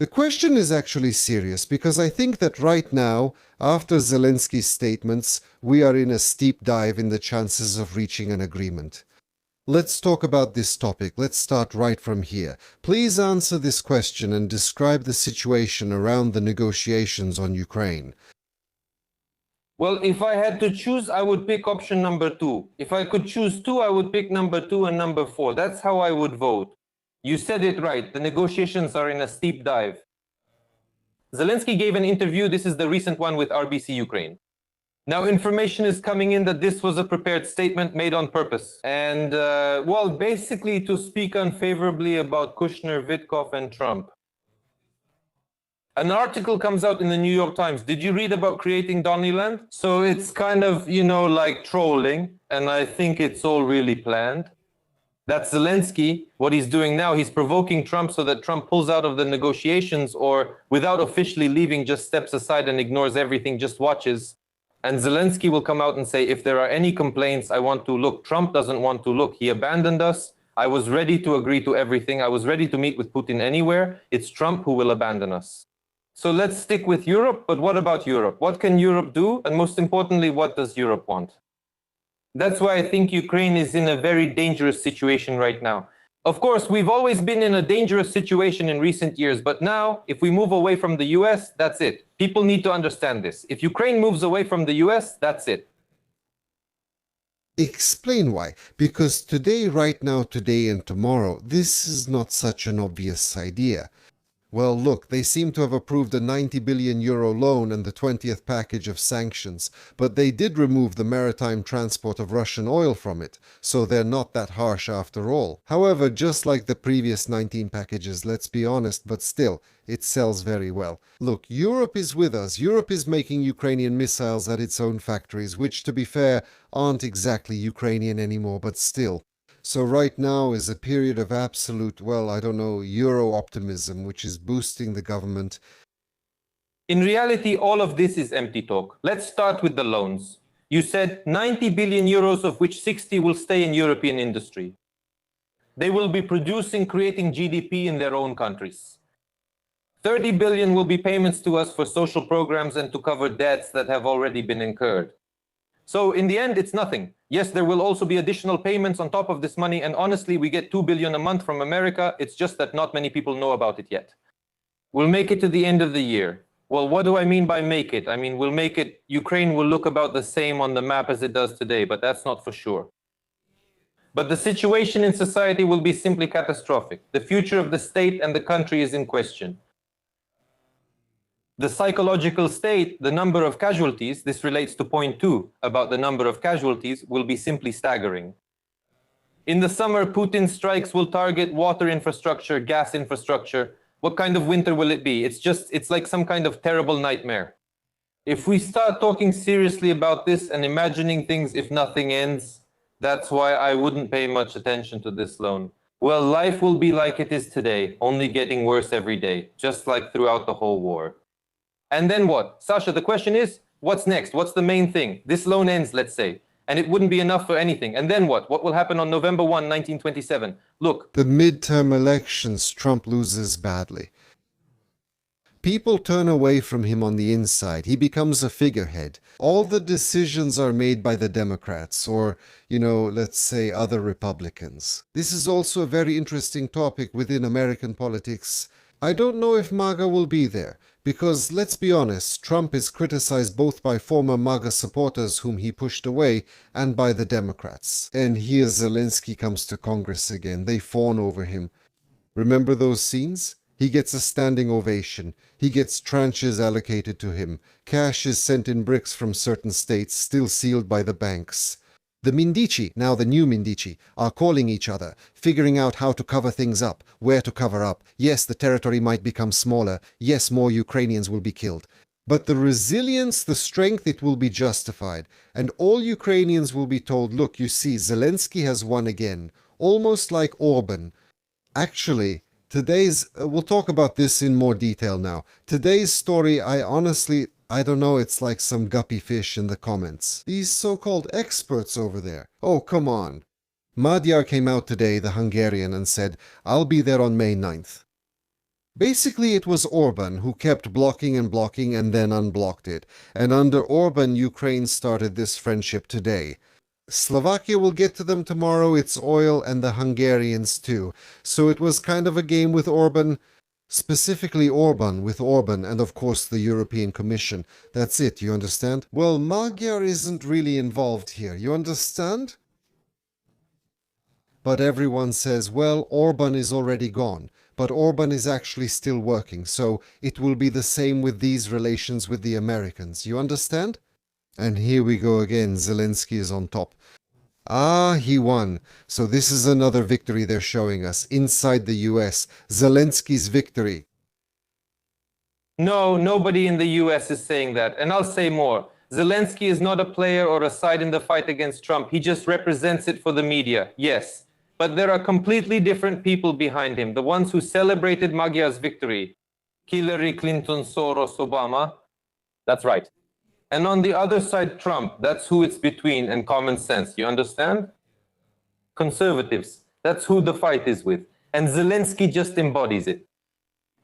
The question is actually serious because I think that right now, after Zelensky's statements, we are in a steep dive in the chances of reaching an agreement. Let's talk about this topic. Let's start right from here. Please answer this question and describe the situation around the negotiations on Ukraine. Well, if I had to choose, I would pick option number 2. If I could choose 2, I would pick number 2 and number 4. That's how I would vote. You said it right. The negotiations are in a steep dive. Zelensky gave an interview. This is the recent one with RBC Ukraine. Now, information is coming in that this was a prepared statement made on purpose. And, well, basically to speak unfavorably about Kushner, Witkoff, and Trump. An article comes out in the New York Times. Did you read about creating Donnyland? So it's kind of, like trolling. And I think it's all really planned. That's Zelensky. What he's doing now, he's provoking Trump so that Trump pulls out of the negotiations or without officially leaving, just steps aside and ignores everything, just watches. And Zelensky will come out and say, if there are any complaints, I want to look. Trump doesn't want to look. He abandoned us. I was ready to agree to everything. I was ready to meet with Putin anywhere. It's Trump who will abandon us. So let's stick with Europe. But what about Europe? What can Europe do? And most importantly, what does Europe want? That's why I think Ukraine is in a very dangerous situation right now. Of course, we've always been in a dangerous situation in recent years, but now, if we move away from the US, that's it. People need to understand this. If Ukraine moves away from the US, that's it. Explain why. Because today, right now, today and tomorrow, this is not such an obvious idea. Well, look, they seem to have approved a 90 billion euro loan and the 20th package of sanctions, but they did remove the maritime transport of Russian oil from it, so they're not that harsh after all. However, just like the previous 19 packages, let's be honest, but still, it sells very well. Look, Europe is with us. Europe is making Ukrainian missiles at its own factories, which, to be fair, aren't exactly Ukrainian anymore, but still. So right now is a period of absolute, well, I don't know, Euro optimism, which is boosting the government. In reality, all of this is empty talk. Let's start with the loans. You said 90 billion euros, of which 60 will stay in European industry. They will be producing, creating GDP in their own countries. 30 billion will be payments to us for social programs and to cover debts that have already been incurred. So in the end, it's nothing. Yes, there will also be additional payments on top of this money. And honestly, we get 2 billion a month from America. It's just that not many people know about it yet. We'll make it to the end of the year. Well, what do I mean by make it? I mean, we'll make it, Ukraine will look about the same on the map as it does today, but that's not for sure. But the situation in society will be simply catastrophic. The future of the state and the country is in question. The psychological state, the number of casualties, this relates to point 2 about the number of casualties, will be simply staggering. In the summer, Putin's strikes will target water infrastructure, gas infrastructure. What kind of winter will it be? It's like some kind of terrible nightmare. If we start talking seriously about this and imagining things if nothing ends, that's why I wouldn't pay much attention to this loan. Well, life will be like it is today, only getting worse every day, just like throughout the whole war. And then what? Sasha, the question is, what's next? What's the main thing? This loan ends, let's say, and it wouldn't be enough for anything. And then what? What will happen on November 1, 1927? Look. The midterm elections, Trump loses badly. People turn away from him on the inside. He becomes a figurehead. All the decisions are made by the Democrats or, let's say other Republicans. This is also a very interesting topic within American politics. I don't know if MAGA will be there. Because, let's be honest, Trump is criticized both by former MAGA supporters whom he pushed away and by the Democrats. And here Zelensky comes to Congress again. They fawn over him. Remember those scenes? He gets a standing ovation. He gets tranches allocated to him. Cash is sent in bricks from certain states, still sealed by the banks. The Medici, now the new Medici, are calling each other, figuring out how to cover things up, where to cover up. Yes, the territory might become smaller. Yes, more Ukrainians will be killed. But the resilience, the strength, it will be justified. And all Ukrainians will be told, look, you see, Zelensky has won again. Almost like Orban. Actually, we'll talk about this in more detail now. Today's story, I don't know, it's like some guppy fish in the comments. These so-called experts over there. Oh, come on. Magyar came out today, the Hungarian, and said, I'll be there on May 9th. Basically, it was Orban who kept blocking and blocking and then unblocked it. And under Orban, Ukraine started this friendship today. Slovakia will get to them tomorrow, it's oil, and the Hungarians too. So it was kind of a game with Orban, specifically Orban with Orban, and of course the European Commission. That's it, you understand? Well, Magyar isn't really involved here, you understand? But everyone says, well, Orban is already gone. But Orban is actually still working, so it will be the same with these relations with the Americans. You understand? And here we go again, Zelensky is on top. Ah, he won. So this is another victory they're showing us, inside the US. Zelensky's victory. No, nobody in the US is saying that. And I'll say more. Zelensky is not a player or a side in the fight against Trump. He just represents it for the media, yes. But there are completely different people behind him. The ones who celebrated Magyar's victory. Hillary Clinton, Soros, Obama. That's right. And on the other side, Trump. That's who it's between, and common sense. You understand? Conservatives. That's who the fight is with. And Zelensky just embodies it.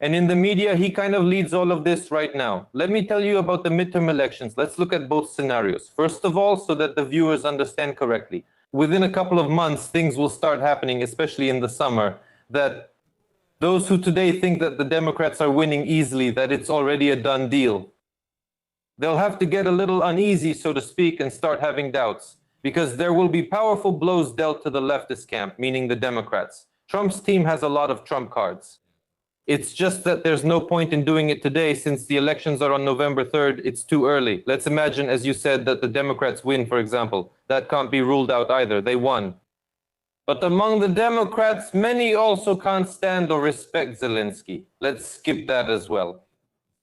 And in the media, he kind of leads all of this right now. Let me tell you about the midterm elections. Let's look at both scenarios. First of all, so that the viewers understand correctly. Within a couple of months, things will start happening, especially in the summer, that those who today think that the Democrats are winning easily, that it's already a done deal, they'll have to get a little uneasy, so to speak, and start having doubts, because there will be powerful blows dealt to the leftist camp, meaning the Democrats. Trump's team has a lot of trump cards. It's just that there's no point in doing it today since the elections are on November 3rd. It's too early. Let's imagine, as you said, that the Democrats win, for example. That can't be ruled out either. They won. But among the Democrats, many also can't stand or respect Zelensky. Let's skip that as well.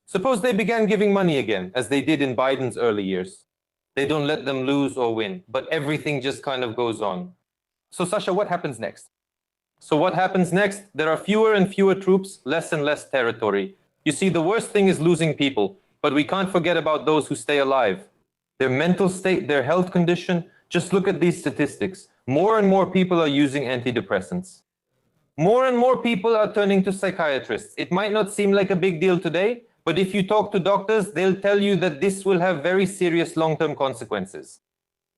Suppose they began giving money again, as they did in Biden's early years. They don't let them lose or win, but everything just kind of goes on. So, Sasha, what happens next? So what happens next? There are fewer and fewer troops, less and less territory. You see, the worst thing is losing people, but we can't forget about those who stay alive. Their mental state, their health condition, just look at these statistics. More and more people are using antidepressants. More and more people are turning to psychiatrists. It might not seem like a big deal today, but if you talk to doctors, they'll tell you that this will have very serious long-term consequences.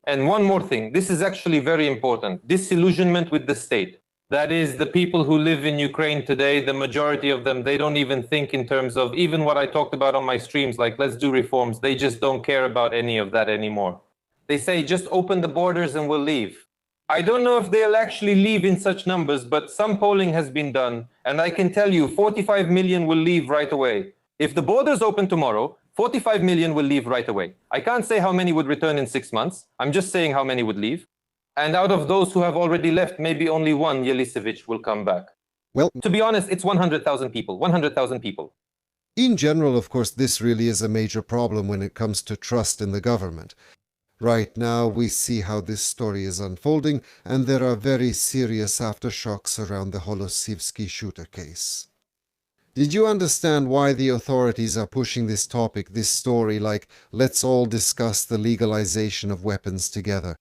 And one more thing, this is actually very important, disillusionment with the state. That is, the people who live in Ukraine today, the majority of them, they don't even think in terms of even what I talked about on my streams, like let's do reforms. They just don't care about any of that anymore. They say just open the borders and we'll leave. I don't know if they'll actually leave in such numbers, but some polling has been done, and I can tell you 45 million will leave right away. If the borders open tomorrow, 45 million will leave right away. I can't say how many would return in 6 months. I'm just saying how many would leave. And out of those who have already left, maybe only one, Yeliseevich, will come back. Well, to be honest, it's 100,000 people. 100,000 people. In general, of course, this really is a major problem when it comes to trust in the government. Right now, we see how this story is unfolding, and there are very serious aftershocks around the Yeliseevich shooter case. Did you understand why the authorities are pushing this topic, this story, like, let's all discuss the legalization of weapons together?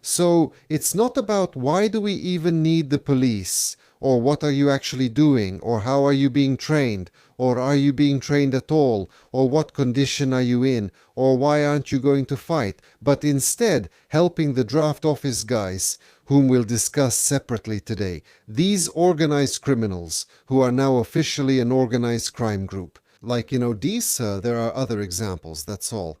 So, it's not about why do we even need the police, or what are you actually doing, or how are you being trained, or are you being trained at all, or what condition are you in, or why aren't you going to fight, but instead helping the draft office guys, whom we'll discuss separately today, these organized criminals, who are now officially an organized crime group. Like in Odessa, there are other examples, that's all.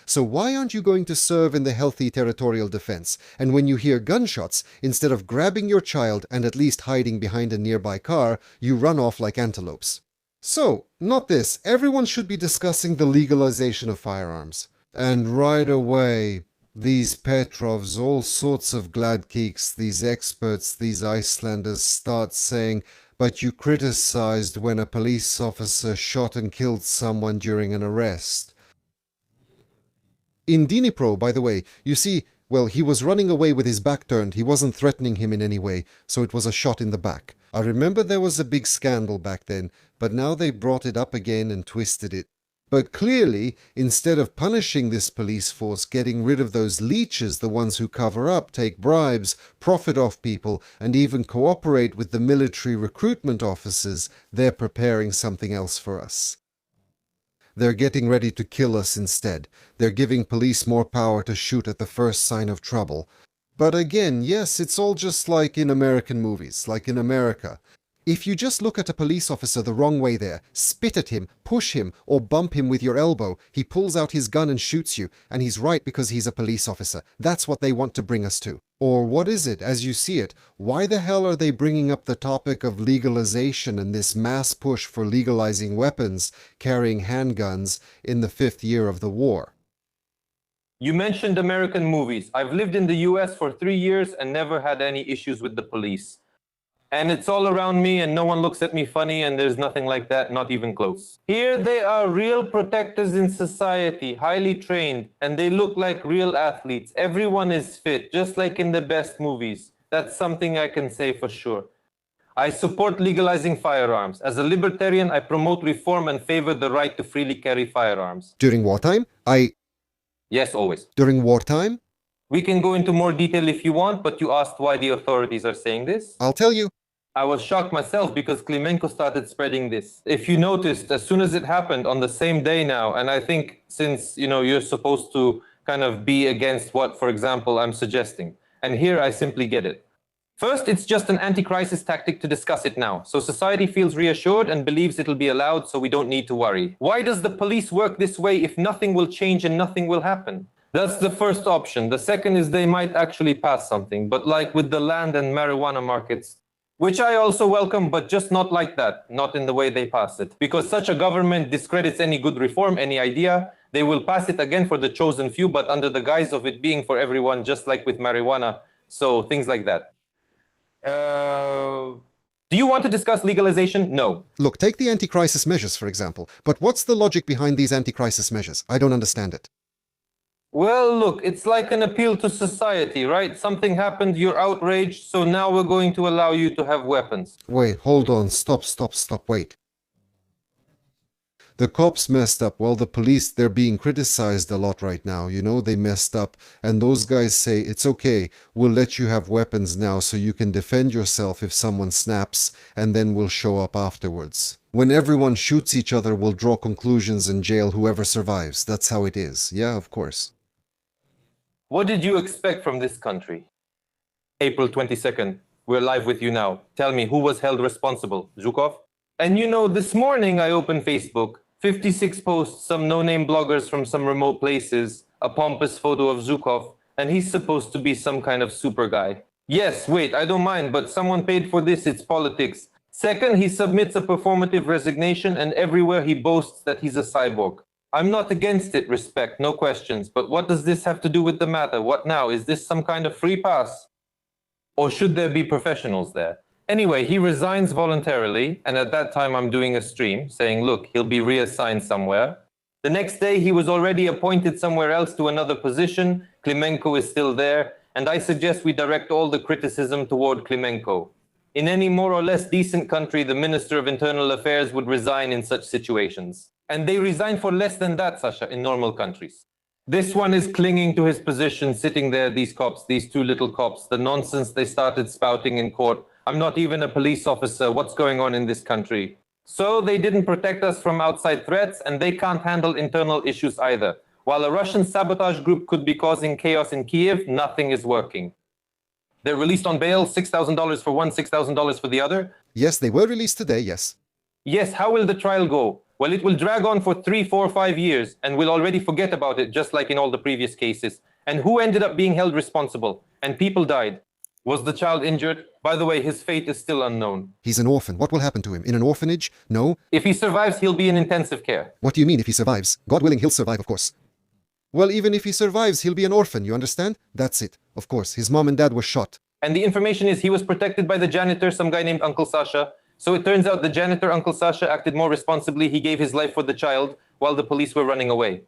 So why aren't you going to serve in the healthy territorial defense? And when you hear gunshots, instead of grabbing your child and at least hiding behind a nearby car, you run off like antelopes. So, not this. Everyone should be discussing the legalization of firearms. And right away, these Petrovs, all sorts of Gladkeeks, these experts, these Icelanders start saying, but you criticized when a police officer shot and killed someone during an arrest. In Dnipro, by the way, you see, well, he was running away with his back turned. He wasn't threatening him in any way, so it was a shot in the back. I remember there was a big scandal back then, but now they brought it up again and twisted it. But clearly, instead of punishing this police force, getting rid of those leeches, the ones who cover up, take bribes, profit off people, and even cooperate with the military recruitment offices, they're preparing something else for us. They're getting ready to kill us instead. They're giving police more power to shoot at the first sign of trouble. But again, yes, it's all just like in American movies, like in America. If you just look at a police officer the wrong way there, spit at him, push him, or bump him with your elbow, he pulls out his gun and shoots you, and he's right because he's a police officer. That's what they want to bring us to. Or what is it, as you see it? Why the hell are they bringing up the topic of legalization and this mass push for legalizing weapons, carrying handguns, in the 5th year of the war? You mentioned American movies. I've lived in the US for 3 years and never had any issues with the police. And it's all around me and no one looks at me funny and there's nothing like that, not even close. Here they are real protectors in society, highly trained, and they look like real athletes. Everyone is fit, just like in the best movies. That's something I can say for sure. I support legalizing firearms. As a libertarian, I promote reform and favor the right to freely carry firearms. During wartime? Yes, always. During wartime? We can go into more detail if you want, but you asked why the authorities are saying this. I'll tell you. I was shocked myself because Klimenko started spreading this. If you noticed, as soon as it happened on the same day now, and I think since, you're supposed to kind of be against what, for example, I'm suggesting. And here I simply get it. First, it's just an anti-crisis tactic to discuss it now. So society feels reassured and believes it'll be allowed, so we don't need to worry. Why does the police work this way if nothing will change and nothing will happen? That's the first option. The second is they might actually pass something, but like with the land and marijuana markets, which I also welcome, but just not like that, not in the way they pass it. Because such a government discredits any good reform, any idea. They will pass it again for the chosen few, but under the guise of it being for everyone, just like with marijuana. So things like that. Do you want to discuss legalization? No. Look, take the anti-crisis measures, for example. But what's the logic behind these anti-crisis measures? I don't understand it. Well, look, it's like an appeal to society, right? Something happened, you're outraged, so now we're going to allow you to have weapons. Wait, hold on, stop, wait. The cops messed up. Well, the police, they're being criticized a lot right now. They messed up. And those guys say, it's okay, we'll let you have weapons now so you can defend yourself if someone snaps, and then we'll show up afterwards. When everyone shoots each other, we'll draw conclusions and jail whoever survives. That's how it is. Yeah, of course. What did you expect from this country? April 22nd, we're live with you now. Tell me, who was held responsible? Zhukov? And this morning I opened Facebook. 56 posts, some no-name bloggers from some remote places, a pompous photo of Zhukov, and he's supposed to be some kind of super guy. Yes, wait, I don't mind, but someone paid for this, it's politics. Second, he submits a performative resignation, and everywhere he boasts that he's a cyborg. I'm not against it, respect, no questions, but what does this have to do with the matter? What now? Is this some kind of free pass? Or should there be professionals there? Anyway, he resigns voluntarily, and at that time I'm doing a stream saying, look, he'll be reassigned somewhere. The next day he was already appointed somewhere else to another position. Klimenko is still there, and I suggest we direct all the criticism toward Klimenko. In any more or less decent country, the Minister of Internal Affairs would resign in such situations. And they resign for less than that, Sasha, in normal countries. This one is clinging to his position, sitting there, these cops, these two little cops, the nonsense they started spouting in court. I'm not even a police officer. What's going on in this country? So they didn't protect us from outside threats, and they can't handle internal issues either. While a Russian sabotage group could be causing chaos in Kiev, nothing is working. They're released on bail, $6,000 for one, $6,000 for the other. Yes, they were released today, yes. Yes, how will the trial go? Well, it will drag on for 3, 4, 5 years, and we'll already forget about it, just like in all the previous cases. And who ended up being held responsible? And people died. Was the child injured? By the way, his fate is still unknown. He's an orphan. What will happen to him? In an orphanage? No. If he survives, he'll be in intensive care. What do you mean if he survives? God willing, he'll survive, of course. Well, even if he survives, he'll be an orphan, you understand? That's it. Of course, his mom and dad were shot. And the information is he was protected by the janitor, some guy named Uncle Sasha. So it turns out the janitor, Uncle Sasha, acted more responsibly. He gave his life for the child while the police were running away.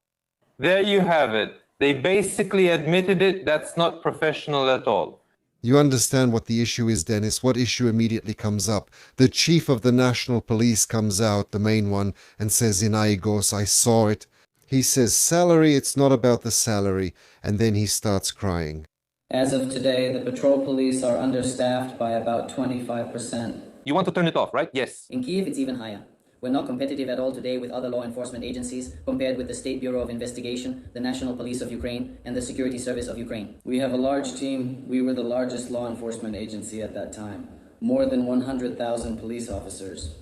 There you have it. They basically admitted it. That's not professional at all. You understand what the issue is, Dennis. What issue immediately comes up? The chief of the national police comes out, the main one, and says in Aigos, I saw it. He says, salary, it's not about the salary. And then he starts crying. As of today, the patrol police are understaffed by about 25%. You want to turn it off, right? Yes. In Kiev, it's even higher. We're not competitive at all today with other law enforcement agencies compared with the State Bureau of Investigation, the National Police of Ukraine, and the Security Service of Ukraine. We have a large team. We were the largest law enforcement agency at that time. More than 100,000 police officers.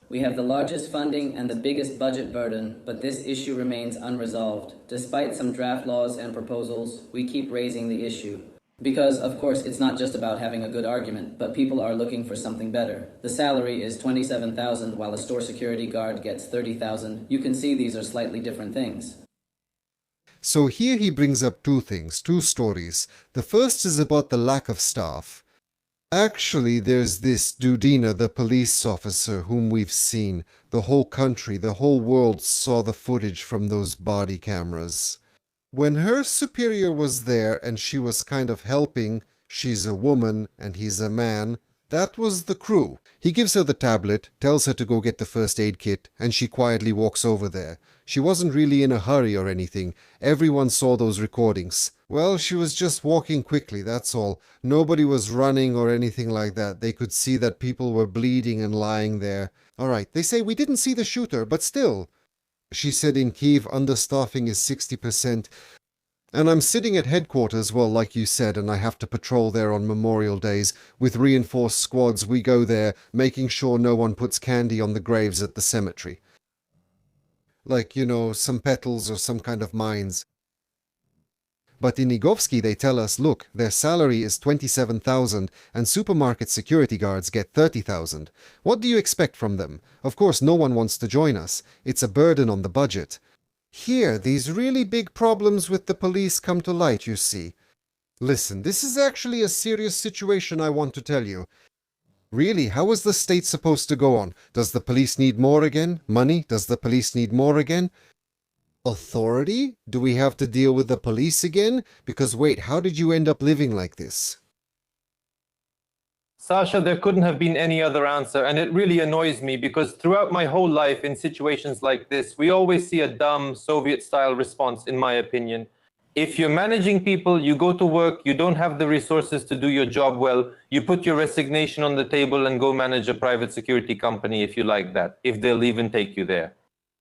We have the largest funding and the biggest budget burden, but this issue remains unresolved. Despite some draft laws and proposals, we keep raising the issue. Because, of course, it's not just about having a good argument, but people are looking for something better. The salary is $27,000 while a store security guard gets $30,000. You can see these are slightly different things. So here he brings up two things, two stories. The first is about the lack of staff. Actually, there's this Dudina, the police officer whom we've seen. The whole country, the whole world saw the footage from those body cameras. When her superior was there and she was kind of helping, she's a woman and he's a man, that was the crew. He gives her the tablet, tells her to go get the first aid kit, and she quietly walks over there. She wasn't really in a hurry or anything. Everyone saw those recordings. Well, she was just walking quickly, that's all. Nobody was running or anything like that. They could see that people were bleeding and lying there. All right, they say we didn't see the shooter, but still. She said in Kiev, understaffing is 60%. And I'm sitting at headquarters, well, like you said, and I have to patrol there on Memorial Days. With reinforced squads, we go there, making sure no one puts candy on the graves at the cemetery. Like, you know, some petals or some kind of mines. But in Igovsky they tell us, look, their salary is 27,000 and supermarket security guards get 30,000. What do you expect from them? Of course, no one wants to join us. It's a burden on the budget. Here, these really big problems with the police come to light, you see. Listen, this is actually a serious situation, I want to tell you. Really, how is the state supposed to go on? Does the police need more again? Money? Does the police need more again? Authority? Do we have to deal with the police again? Because wait, how did you end up living like this? Sasha, there couldn't have been any other answer, and it really annoys me because throughout my whole life in situations like this, we always see a dumb Soviet-style response, in my opinion. If you're managing people, you go to work, you don't have the resources to do your job well, you put your resignation on the table and go manage a private security company if you like that, if they'll even take you there.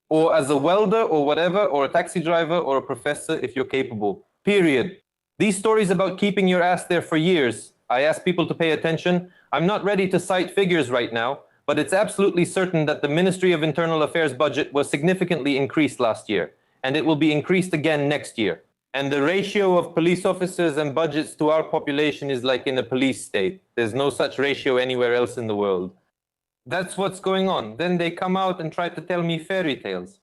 Or as a welder or whatever, or a taxi driver or a professor if you're capable. Period. These stories about keeping your ass there for years, I ask people to pay attention. I'm not ready to cite figures right now, but it's absolutely certain that the Ministry of Internal Affairs budget was significantly increased last year, and it will be increased again next year. And the ratio of police officers and budgets to our population is like in a police state. There's no such ratio anywhere else in the world. That's what's going on. Then they come out and try to tell me fairy tales.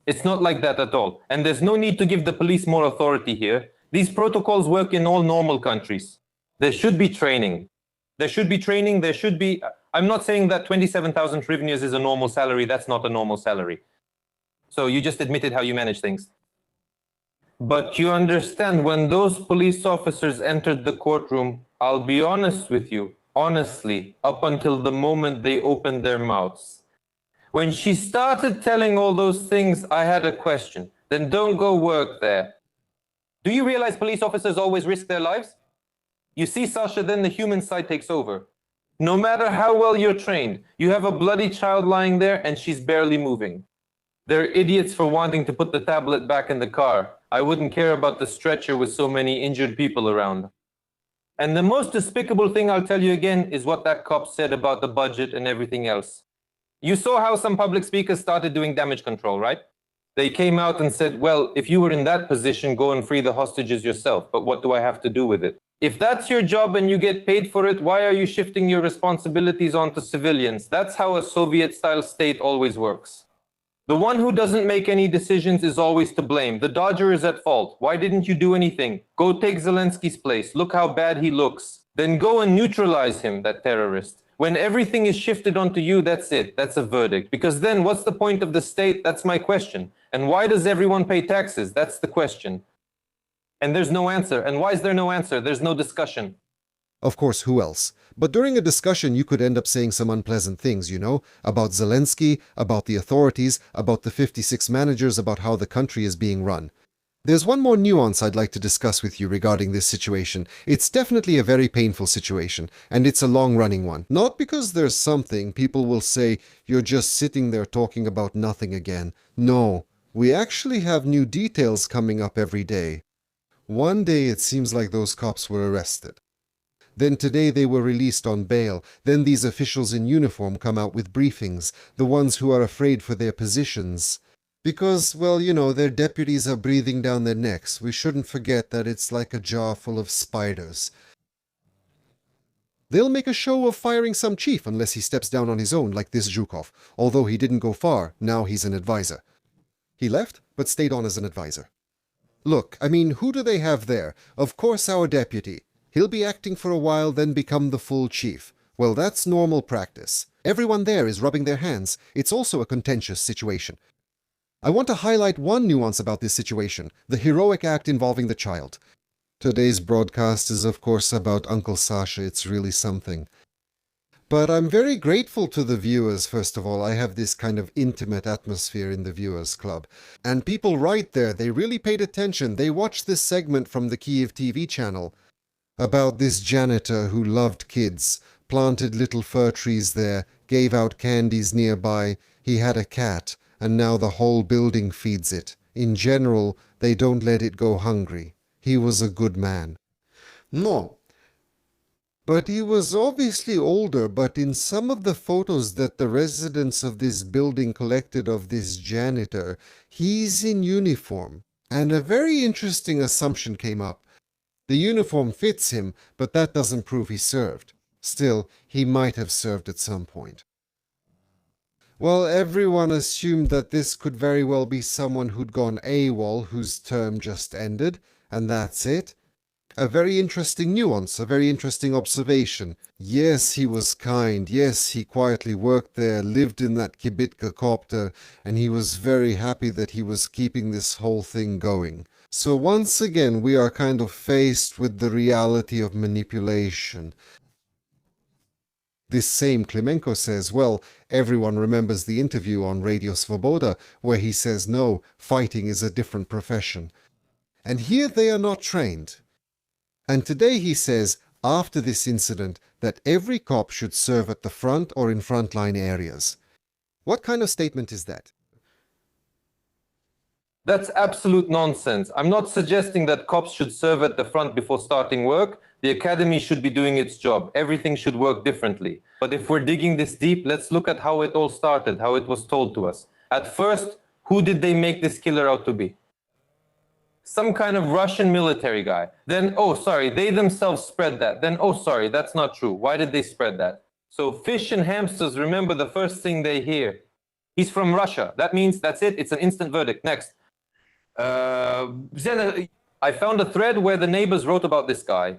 It's not like that at all. And there's no need to give the police more authority here. These protocols work in all normal countries. There should be training. There should be training. There should be... I'm not saying that 27,000 hryvnias is a normal salary. That's not a normal salary. So you just admitted how you manage things. But you understand, when those police officers entered the courtroom, I'll be honest with you, honestly, up until the moment they opened their mouths. When she started telling all those things, I had a question. Then don't go work there. Do you realize police officers always risk their lives? You see, Sasha, then the human side takes over. No matter how well you're trained, you have a bloody child lying there and she's barely moving. They're idiots for wanting to put the tablet back in the car. I wouldn't care about the stretcher with so many injured people around. And the most despicable thing I'll tell you again is what that cop said about the budget and everything else. You saw how some public speakers started doing damage control, right? They came out and said, well, if you were in that position, go and free the hostages yourself. But what do I have to do with it? If that's your job and you get paid for it, why are you shifting your responsibilities onto civilians? That's how a Soviet-style state always works. The one who doesn't make any decisions is always to blame. The dodger is at fault. Why didn't you do anything? Go take Zelensky's place. Look how bad he looks. Then go and neutralize him, that terrorist. When everything is shifted onto you, that's it. That's a verdict. Because then what's the point of the state? That's my question. And why does everyone pay taxes? That's the question. And there's no answer. And why is there no answer? There's no discussion. Of course, who else? But during a discussion, you could end up saying some unpleasant things, about Zelensky, about the authorities, about the 56 managers, about how the country is being run. There's one more nuance I'd like to discuss with you regarding this situation. It's definitely a very painful situation, and it's a long-running one. Not because there's something people will say, you're just sitting there talking about nothing again. No, we actually have new details coming up every day. One day it seems like those cops were arrested. Then today they were released on bail. Then these officials in uniform come out with briefings, the ones who are afraid for their positions. Because, well, their deputies are breathing down their necks. We shouldn't forget that it's like a jar full of spiders. They'll make a show of firing some chief unless he steps down on his own, like this Zhukov. Although he didn't go far, now he's an advisor. He left, but stayed on as an advisor. Look, who do they have there? Of course our deputy. He'll be acting for a while, then become the full chief. Well, that's normal practice. Everyone there is rubbing their hands. It's also a contentious situation. I want to highlight one nuance about this situation, the heroic act involving the child. Today's broadcast is, of course, about Uncle Sasha. It's really something. But I'm very grateful to the viewers, first of all. I have this kind of intimate atmosphere in the Viewers Club. And people right there, they really paid attention. They watched this segment from the Kiev TV channel about this janitor who loved kids, planted little fir trees there, gave out candies nearby. He had a cat, and now the whole building feeds it. In general, they don't let it go hungry. He was a good man. No. But he was obviously older, but in some of the photos that the residents of this building collected of this janitor, he's in uniform. And a very interesting assumption came up. The uniform fits him, but that doesn't prove he served. Still, he might have served at some point. Well, everyone assumed that this could very well be someone who'd gone AWOL, whose term just ended, and that's it. A very interesting nuance, a very interesting observation. Yes, he was kind. Yes, he quietly worked there, lived in that Kibitka copter, and he was very happy that he was keeping this whole thing going. So once again, we are kind of faced with the reality of manipulation. This same Klimenko says, well, everyone remembers the interview on Radio Svoboda where he says, no, fighting is a different profession. And here they are not trained. And today he says, after this incident, that every cop should serve at the front or in frontline areas. What kind of statement is that? That's absolute nonsense. I'm not suggesting that cops should serve at the front before starting work. The academy should be doing its job. Everything should work differently. But if we're digging this deep, let's look at how it all started, how it was told to us. At first, who did they make this killer out to be? Some kind of Russian military guy. Then, oh, sorry, they themselves spread that. Then, oh, sorry, that's not true. Why did they spread that? So fish and hamsters remember the first thing they hear. He's from Russia. That means that's it. It's an instant verdict. Next. I found a thread where the neighbors wrote about this guy,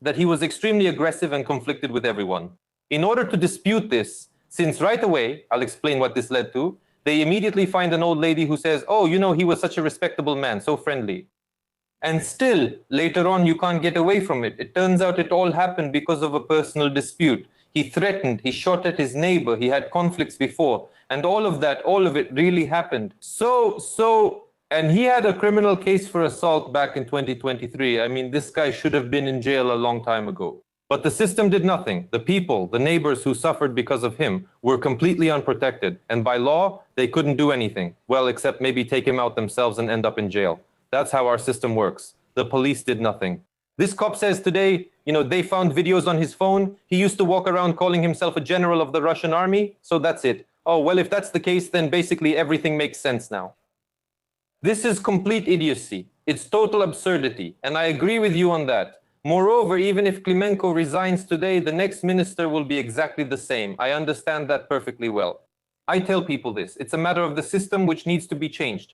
that he was extremely aggressive and conflicted with everyone. In order to dispute this, since right away, I'll explain what this led to, they immediately find an old lady who says, oh, he was such a respectable man, so friendly. And still, later on, you can't get away from it. It turns out it all happened because of a personal dispute. He threatened, he shot at his neighbor, he had conflicts before, and all of it really happened. And he had a criminal case for assault back in 2023. I mean, this guy should have been in jail a long time ago. But the system did nothing. The people, the neighbors who suffered because of him, were completely unprotected. And by law, they couldn't do anything. Well, except maybe take him out themselves and end up in jail. That's how our system works. The police did nothing. This cop says today, they found videos on his phone. He used to walk around calling himself a general of the Russian army. So that's it. Oh, well, if that's the case, then basically everything makes sense now. This is complete idiocy. It's total absurdity. And I agree with you on that. Moreover, even if Klimenko resigns today, the next minister will be exactly the same. I understand that perfectly well. I tell people this. It's a matter of the system which needs to be changed.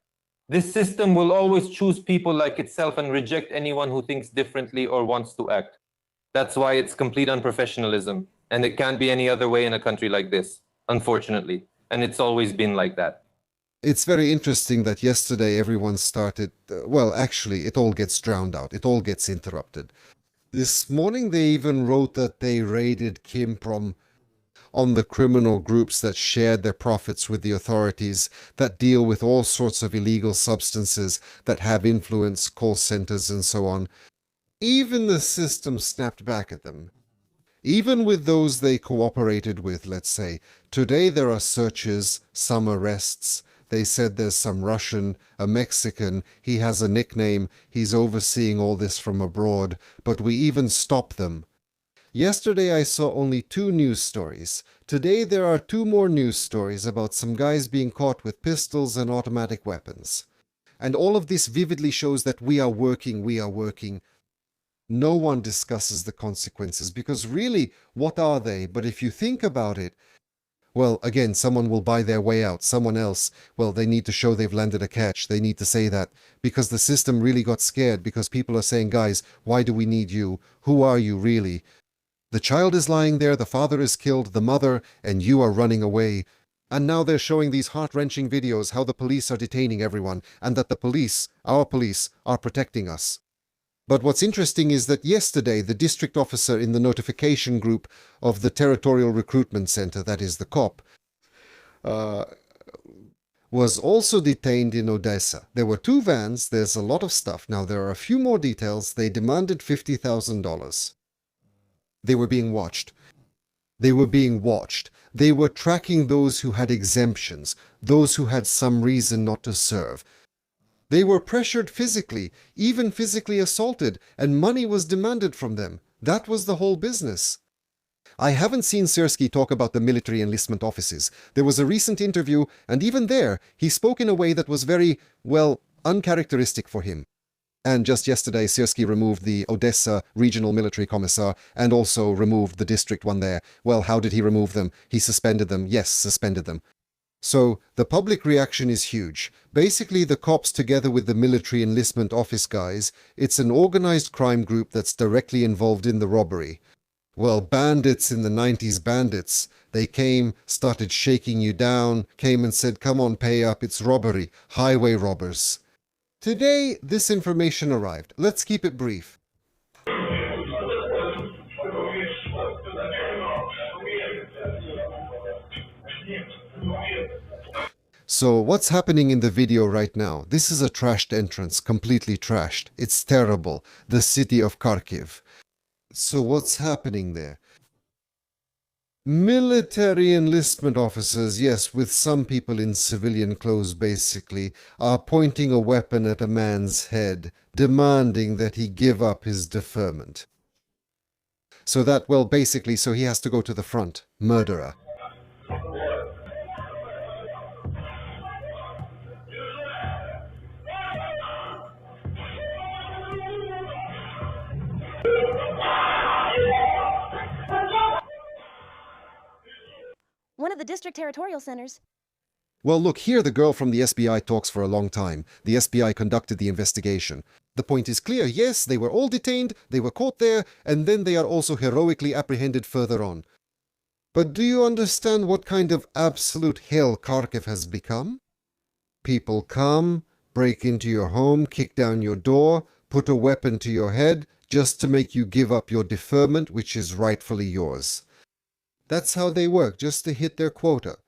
This system will always choose people like itself and reject anyone who thinks differently or wants to act. That's why it's complete unprofessionalism. And it can't be any other way in a country like this, unfortunately. And it's always been like that. It's very interesting that yesterday everyone started, actually, it all gets drowned out. It all gets interrupted. This morning they even wrote that they raided Kimprom on the criminal groups that shared their profits with the authorities, that deal with all sorts of illegal substances, that have influence, call centers, and so on. Even the system snapped back at them. Even with those they cooperated with, let's say. Today there are searches, some arrests. They said there's some Russian, a Mexican, he has a nickname, he's overseeing all this from abroad, but we even stop them. Yesterday I saw only 2 news stories. Today there are 2 more news stories about some guys being caught with pistols and automatic weapons. And all of this vividly shows that we are working. No one discusses the consequences, because really, what are they? But if you think about it, well, again, someone will buy their way out. Someone else, well, they need to show they've landed a catch. They need to say that, because the system really got scared, because people are saying, guys, why do we need you? Who are you really? The child is lying there, the father is killed, the mother, and you are running away. And now they're showing these heart-wrenching videos how the police are detaining everyone, and that the police, our police, are protecting us. But what's interesting is that yesterday the district officer in the notification group of the Territorial Recruitment Center, that is the COP, was also detained in Odessa. There were 2 vans, there's a lot of stuff. Now there are a few more details. They demanded $50,000. They were being watched. They were tracking those who had exemptions, those who had some reason not to serve. They were pressured physically, even physically assaulted, and money was demanded from them. That was the whole business. I haven't seen Sersky talk about the military enlistment offices. There was a recent interview, and even there, he spoke in a way that was very, well, uncharacteristic for him. And just yesterday, Sersky removed the Odessa Regional Military Commissar and also removed the district one there. Well, how did he remove them? He suspended them. Yes, suspended them. So the public reaction is huge. Basically, the cops, together with the military enlistment office guys, it's an organized crime group that's directly involved in the robbery. Well, bandits in the 90s, bandits, they came, started shaking you down, came and said, come on, pay up, it's robbery, highway robbers. Today, this information arrived. Let's keep it brief. So what's happening in the video right now? This is a trashed entrance, completely trashed. It's terrible. The city of Kharkiv. So what's happening there? Military enlistment officers, yes, with some people in civilian clothes basically, are pointing a weapon at a man's head, demanding that he give up his deferment. So that, well, basically, so he has to go to the front. Murderer. One of the district territorial centers. Well, look, here the girl from the SBI talks for a long time. The SBI conducted the investigation. The point is clear. Yes, they were all detained, they were caught there, and then they are also heroically apprehended further on. But do you understand what kind of absolute hell Kharkiv has become? People come, break into your home, kick down your door, put a weapon to your head, just to make you give up your deferment, which is rightfully yours. That's how they work, just to hit their quota.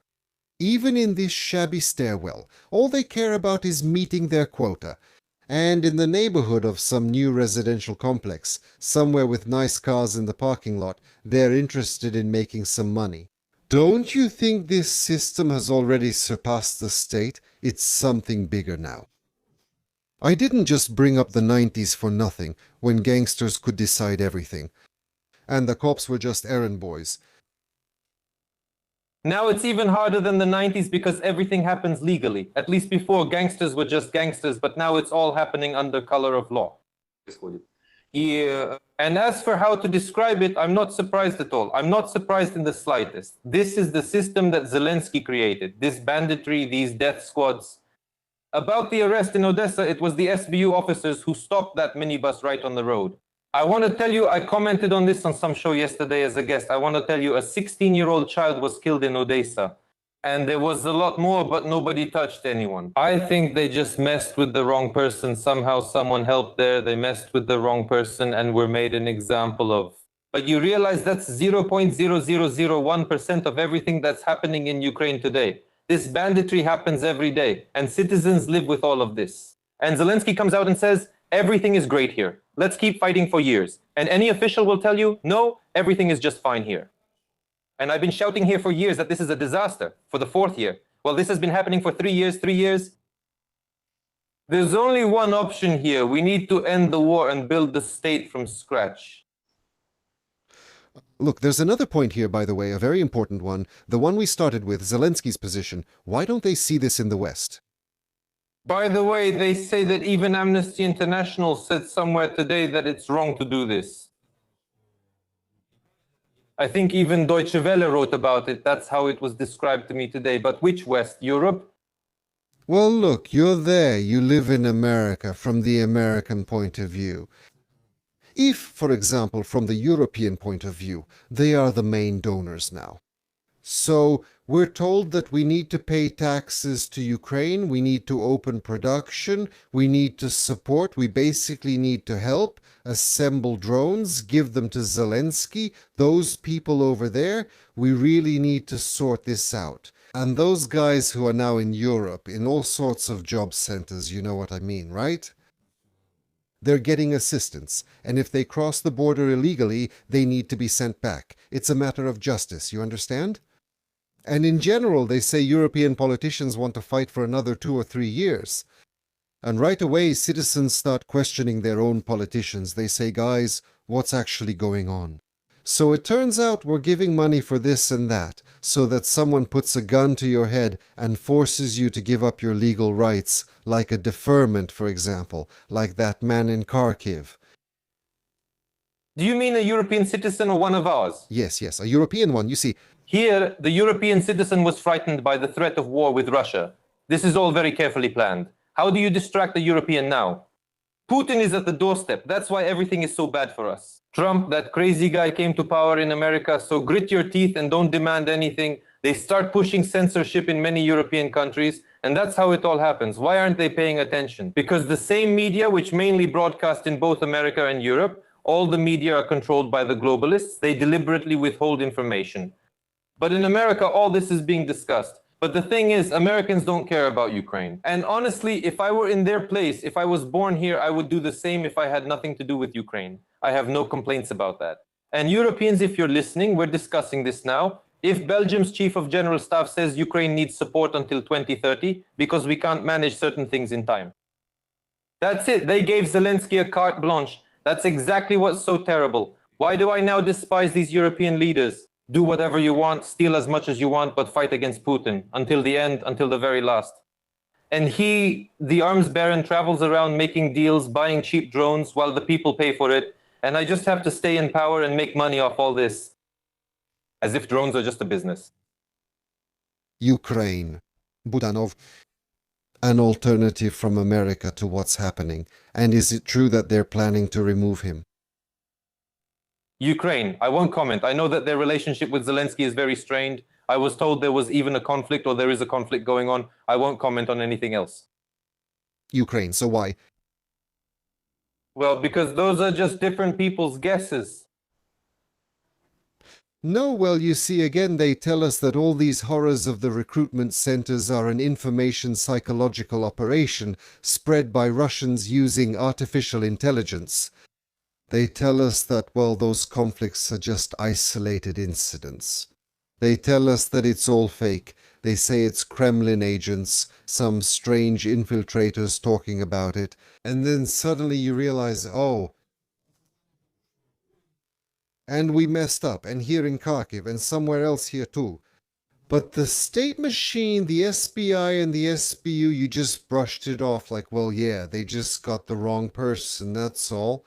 Even in this shabby stairwell, all they care about is meeting their quota. And in the neighborhood of some new residential complex, somewhere with nice cars in the parking lot, they're interested in making some money. Don't you think this system has already surpassed the state? It's something bigger now. I didn't just bring up the 90s for nothing, when gangsters could decide everything. And the cops were just errand boys. Now it's even harder than the 90s because everything happens legally. At least before, gangsters were just gangsters, but now it's all happening under color of law. Yeah. And as for how to describe it, I'm not surprised at all. I'm not surprised in the slightest. This is the system that Zelensky created, this banditry, these death squads. About the arrest in Odessa, it was the SBU officers who stopped that minibus right on the road. I want to tell you, I commented on this on some show yesterday as a guest. I want to tell you, a 16-year-old child was killed in Odessa. And there was a lot more, but nobody touched anyone. I think they just messed with the wrong person. Somehow someone helped there. They messed with the wrong person and were made an example of. But you realize that's 0.0001% of everything that's happening in Ukraine today. This banditry happens every day, and citizens live with all of this. And Zelensky comes out and says, everything is great here. Let's keep fighting for years. And any official will tell you, no, everything is just fine here. And I've been shouting here for years that this is a disaster for the fourth year. Well, this has been happening for 3 years, 3 years. There's only one option here. We need to end the war and build the state from scratch. Look, there's another point here, by the way, a very important one, the one we started with, Zelensky's position. Why don't they see this in the West? By the way, they say that even Amnesty International said somewhere today that it's wrong to do this. I think even Deutsche Welle wrote about it. That's how it was described to me today. But which West? Europe? Well, look, you're there. You live in America from the American point of view. If, for example, from the European point of view, they are the main donors now. So we're told that we need to pay taxes to Ukraine, we need to open production, we need to support, we basically need to help, assemble drones, give them to Zelensky, those people over there, we really need to sort this out. And those guys who are now in Europe, in all sorts of job centers, you know what I mean, right? They're getting assistance, and if they cross the border illegally, they need to be sent back. It's a matter of justice, you understand? And in general, they say European politicians want to fight for another 2 or 3 years. And right away, citizens start questioning their own politicians. They say, guys, what's actually going on? So it turns out we're giving money for this and that, so that someone puts a gun to your head and forces you to give up your legal rights, like a deferment, for example, like that man in Kharkiv. Do you mean a European citizen or one of ours? Yes, a European one, you see. Here, the European citizen was frightened by the threat of war with Russia. This is all very carefully planned. How do you distract the European now? Putin is at the doorstep. That's why everything is so bad for us. Trump, that crazy guy, came to power in America, so grit your teeth and don't demand anything. They start pushing censorship in many European countries, and that's how it all happens. Why aren't they paying attention? Because the same media, which mainly broadcast in both America and Europe, all the media are controlled by the globalists. They deliberately withhold information. But in America, all this is being discussed. But the thing is, Americans don't care about Ukraine. And honestly, if I were in their place, if I was born here, I would do the same if I had nothing to do with Ukraine. I have no complaints about that. And Europeans, if you're listening, we're discussing this now. If Belgium's chief of general staff says Ukraine needs support until 2030 because we can't manage certain things in time. That's it. They gave Zelensky a carte blanche. That's exactly what's so terrible. Why do I now despise these European leaders? Do whatever you want, steal as much as you want, but fight against Putin until the end, until the very last. And he, the arms baron, travels around making deals, buying cheap drones while the people pay for it. And I just have to stay in power and make money off all this. As if drones are just a business. Ukraine. Budanov. An alternative from America to what's happening. And is it true that they're planning to remove him? Ukraine, I won't comment. I know that their relationship with Zelensky is very strained. I was told there was even a conflict, or there is a conflict going on. I won't comment on anything else. Ukraine, so why? Well, because those are just different people's guesses. No, well, you see, again, they tell us that all these horrors of the recruitment centers are an information psychological operation spread by Russians using artificial intelligence. They tell us that, well, those conflicts are just isolated incidents. They tell us that it's all fake. They say it's Kremlin agents, some strange infiltrators talking about it. And then suddenly you realize, oh, and we messed up, and here in Kharkiv, and somewhere else here too. But the state machine, the SBI and the SBU, you just brushed it off like, well, yeah, they just got the wrong person, that's all.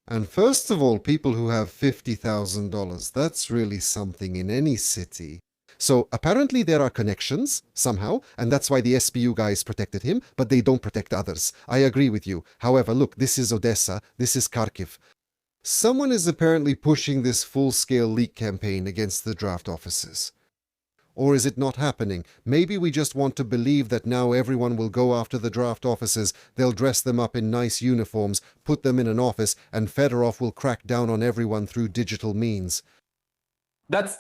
And first of all, people who have $50,000, that's really something in any city. So apparently there are connections, somehow, and that's why the SBU guys protected him, but they don't protect others. I agree with you. However, look, this is Odessa, this is Kharkiv. Someone is apparently pushing this full-scale leak campaign against the draft offices. Or is it not happening? Maybe we just want to believe that now everyone will go after the draft offices, they'll dress them up in nice uniforms, put them in an office, and Fedorov will crack down on everyone through digital means. That's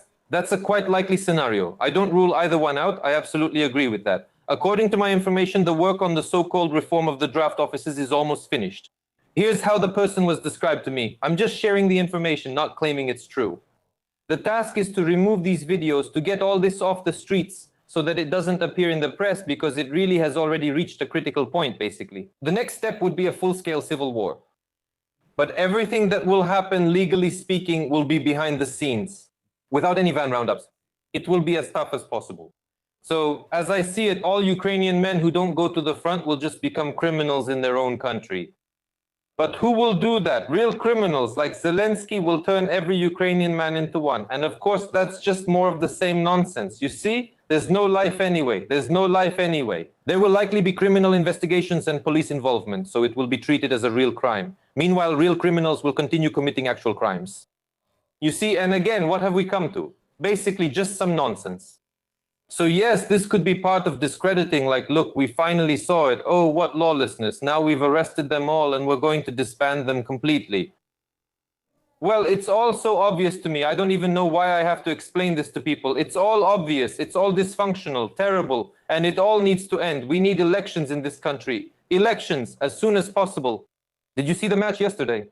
a quite likely scenario. I don't rule either one out. I absolutely agree with that. According to my information, the work on the so-called reform of the draft offices is almost finished. Here's how the person was described to me. I'm just sharing the information, not claiming it's true. The task is to remove these videos, to get all this off the streets so that it doesn't appear in the press, because it really has already reached a critical point, basically. The next step would be a full-scale civil war. But everything that will happen, legally speaking, will be behind the scenes, without any van roundups. It will be as tough as possible. So, as I see it, all Ukrainian men who don't go to the front will just become criminals in their own country. But who will do that? Real criminals like Zelensky will turn every Ukrainian man into one. And of course, that's just more of the same nonsense. You see, there's no life anyway. There's no life anyway. There will likely be criminal investigations and police involvement, so it will be treated as a real crime. Meanwhile, real criminals will continue committing actual crimes. You see, and again, what have we come to? Basically, just some nonsense. So yes, this could be part of discrediting, like, look, we finally saw it. Oh, what lawlessness. Now we've arrested them all and we're going to disband them completely. Well, it's all so obvious to me. I don't even know why I have to explain this to people. It's all obvious. It's all dysfunctional, terrible, and it all needs to end. We need elections in this country. Elections as soon as possible. Did you see the match yesterday?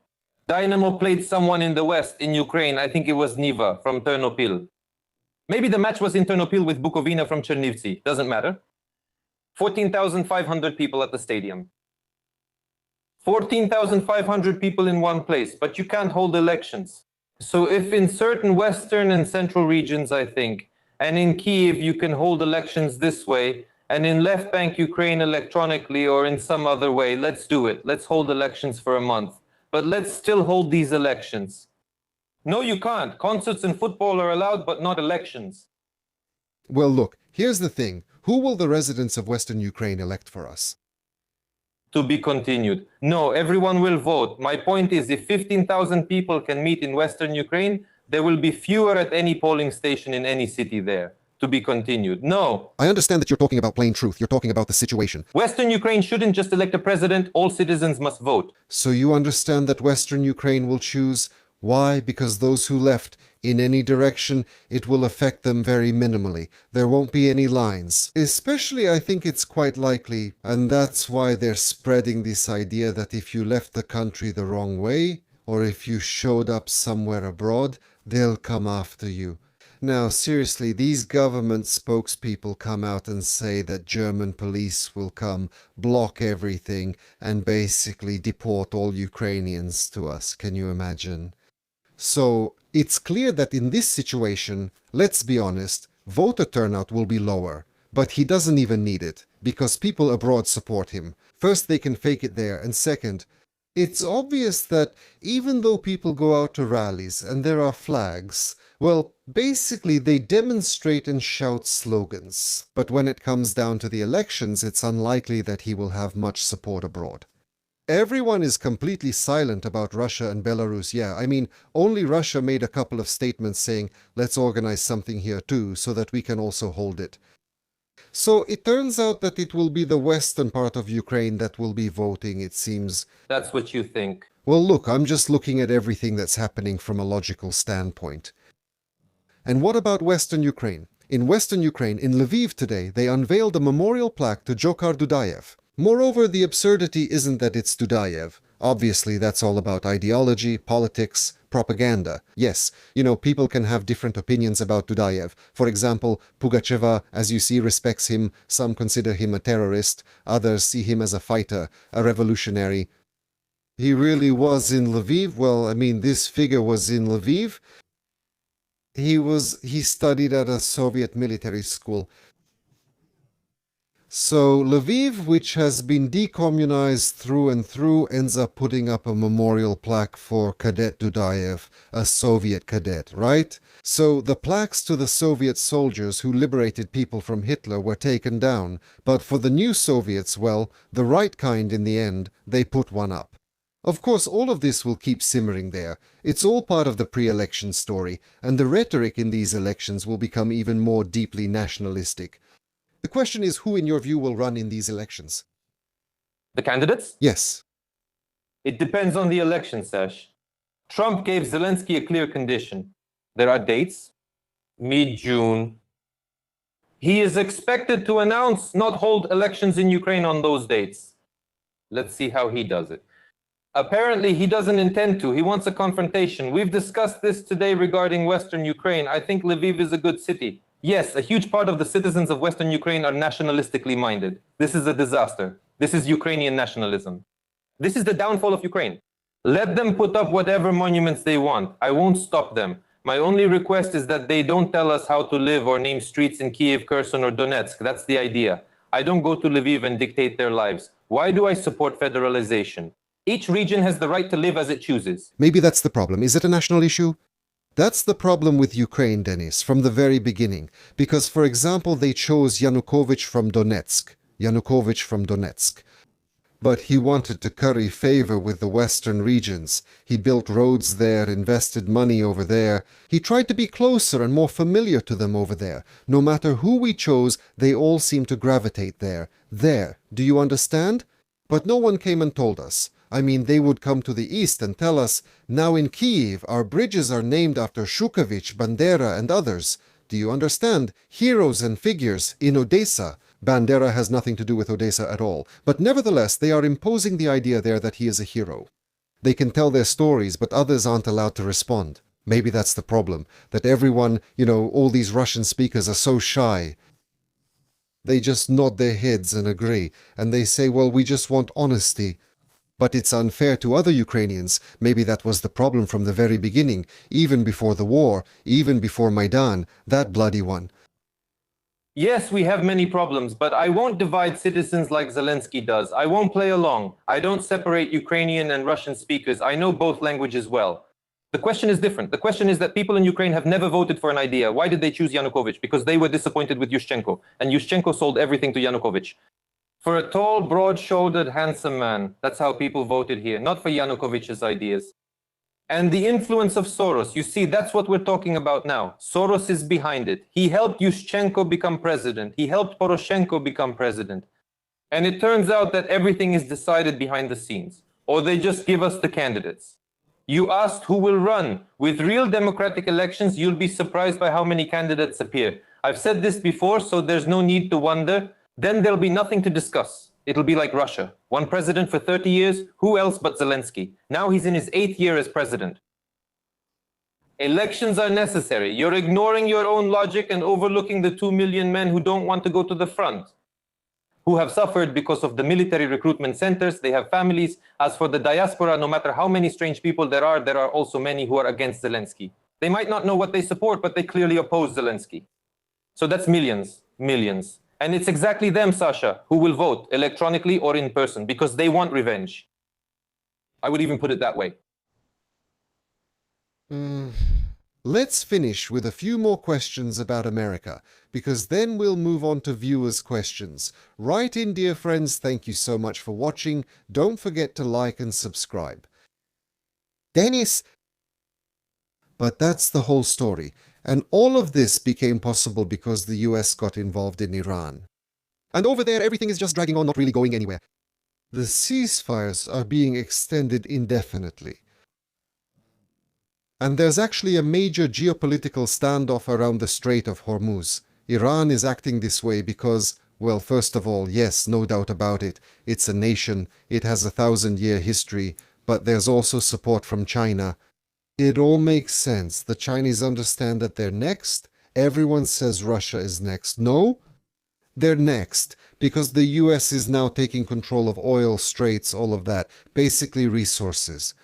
Dynamo played someone in the West, in Ukraine. I think it was Niva from Ternopil. Maybe the match was in Ternopil with Bukovina from Chernivtsi. Doesn't matter. 14,500 people at the stadium. 14,500 people in one place, but you can't hold elections. So if in certain Western and Central regions, I think, and in Kiev you can hold elections this way, and in left bank Ukraine electronically or in some other way, let's do it. Let's hold elections for a month. But let's still hold these elections. No, you can't. Concerts and football are allowed, but not elections. Well, look, here's the thing. Who will the residents of Western Ukraine elect for us? To be continued. No, everyone will vote. My point is, if 15,000 people can meet in Western Ukraine, there will be fewer at any polling station in any city there. To be continued. No. I understand that you're talking about plain truth. You're talking about the situation. Western Ukraine shouldn't just elect a president. All citizens must vote. So you understand that Western Ukraine will choose. Why? Because those who left, in any direction, it will affect them very minimally. There won't be any lines. Especially, I think it's quite likely, and that's why they're spreading this idea that if you left the country the wrong way, or if you showed up somewhere abroad, they'll come after you. Now, seriously, these government spokespeople come out and say that German police will come, block everything, and basically deport all Ukrainians to us. Can you imagine? So, it's clear that in this situation, let's be honest, voter turnout will be lower. But he doesn't even need it, because people abroad support him. First, they can fake it there, and second, it's obvious that even though people go out to rallies and there are flags, well, basically they demonstrate and shout slogans. But when it comes down to the elections, it's unlikely that he will have much support abroad. Everyone is completely silent about Russia and Belarus. Yeah, I mean, only Russia made a couple of statements saying, let's organize something here too, so that we can also hold it. So it turns out that it will be the western part of Ukraine that will be voting, it seems. That's what you think. Well, look, I'm just looking at everything that's happening from a logical standpoint. And what about Western Ukraine? In Western Ukraine, in Lviv today, they unveiled a memorial plaque to Dzhokhar Dudayev. Moreover, the absurdity isn't that it's Dudayev. Obviously, that's all about ideology, politics, propaganda. Yes, people can have different opinions about Dudayev. For example, Pugacheva, as you see, respects him. Some consider him a terrorist. Others see him as a fighter, a revolutionary. He really was in Lviv? Well, I mean, this figure was in Lviv. He studied at a Soviet military school. So Lviv, which has been decommunized through and through, ends up putting up a memorial plaque for Cadet Dudayev, a Soviet cadet, right? So the plaques to the Soviet soldiers who liberated people from Hitler were taken down, but for the new Soviets, well, the right kind in the end, they put one up. Of course, all of this will keep simmering there. It's all part of the pre-election story, and the rhetoric in these elections will become even more deeply nationalistic. The question is, who in your view will run in these elections? The candidates? Yes. It depends on the election, Sash. Trump gave Zelensky a clear condition. There are dates, mid-June. He is expected to announce not hold elections in Ukraine on those dates. Let's see how he does it. Apparently, he doesn't intend to. He wants a confrontation. We've discussed this today regarding Western Ukraine. I think Lviv is a good city. Yes, a huge part of the citizens of Western Ukraine are nationalistically minded. This is a disaster. This is Ukrainian nationalism. This is the downfall of Ukraine. Let them put up whatever monuments they want. I won't stop them. My only request is that they don't tell us how to live or name streets in Kiev, Kherson, or Donetsk. That's the idea. I don't go to Lviv and dictate their lives. Why do I support federalization? Each region has the right to live as it chooses. Maybe that's the problem. Is it a national issue? That's the problem with Ukraine, Denis, from the very beginning. Because, for example, they chose Yanukovych from Donetsk. But he wanted to curry favor with the Western regions. He built roads there, invested money over there. He tried to be closer and more familiar to them over there. No matter who we chose, they all seem to gravitate there. There. Do you understand? But no one came and told us. I mean, they would come to the east and tell us, now in Kiev, our bridges are named after Shukovich, Bandera, and others. Do you understand? Heroes and figures in Odessa. Bandera has nothing to do with Odessa at all. But nevertheless, they are imposing the idea there that he is a hero. They can tell their stories, but others aren't allowed to respond. Maybe that's the problem, that everyone, all these Russian speakers are so shy. They just nod their heads and agree, and they say, well, we just want honesty. But it's unfair to other Ukrainians. Maybe that was the problem from the very beginning, even before the war, even before Maidan, that bloody one. Yes, we have many problems, but I won't divide citizens like Zelensky does. I won't play along. I don't separate Ukrainian and Russian speakers. I know both languages well. The question is different. The question is that people in Ukraine have never voted for an idea. Why did they choose Yanukovych? Because they were disappointed with Yushchenko, and Yushchenko sold everything to Yanukovych. For a tall, broad-shouldered, handsome man, that's how people voted here, not for Yanukovych's ideas. And the influence of Soros, you see, that's what we're talking about now. Soros is behind it. He helped Yushchenko become president. He helped Poroshenko become president. And it turns out that everything is decided behind the scenes, or they just give us the candidates. You asked who will run. With real democratic elections, you'll be surprised by how many candidates appear. I've said this before, so there's no need to wonder. Then there'll be nothing to discuss. It'll be like Russia. One president for 30 years, who else but Zelensky? Now he's in his 8th year as president. Elections are necessary. You're ignoring your own logic and overlooking the 2 million men who don't want to go to the front, who have suffered because of the military recruitment centers. They have families. As for the diaspora, no matter how many strange people there are also many who are against Zelensky. They might not know what they support, but they clearly oppose Zelensky. So that's millions, millions. And it's exactly them, Sasha, who will vote electronically or in person because they want revenge. I would even put it that way. Let's finish with a few more questions about America, because then we'll move on to viewers' questions. Write in, dear friends. Thank you so much for watching. Don't forget to like and subscribe. Denis! But that's the whole story. And all of this became possible because the US got involved in Iran. And over there, everything is just dragging on, not really going anywhere. The ceasefires are being extended indefinitely. And there's actually a major geopolitical standoff around the Strait of Hormuz. Iran is acting this way because, well, first of all, yes, no doubt about it, it's a nation, it has a 1,000-year history, but there's also support from China. It all makes sense. The Chinese understand that they're next. Everyone says Russia is next. No, they're next because the US is now taking control of oil, straits, all of that, basically resources.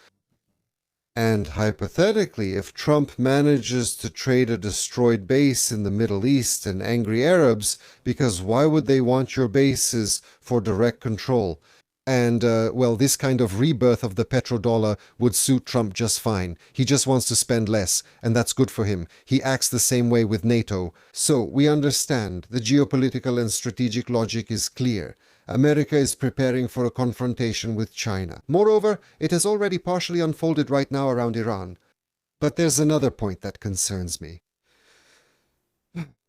And hypothetically, if Trump manages to trade a destroyed base in the Middle East and angry Arabs, because why would they want your bases for direct control? And, well, this kind of rebirth of the petrodollar would suit Trump just fine. He just wants to spend less, and that's good for him. He acts the same way with NATO. So we understand the geopolitical and strategic logic is clear. America is preparing for a confrontation with China. Moreover, it has already partially unfolded right now around Iran. But there's another point that concerns me.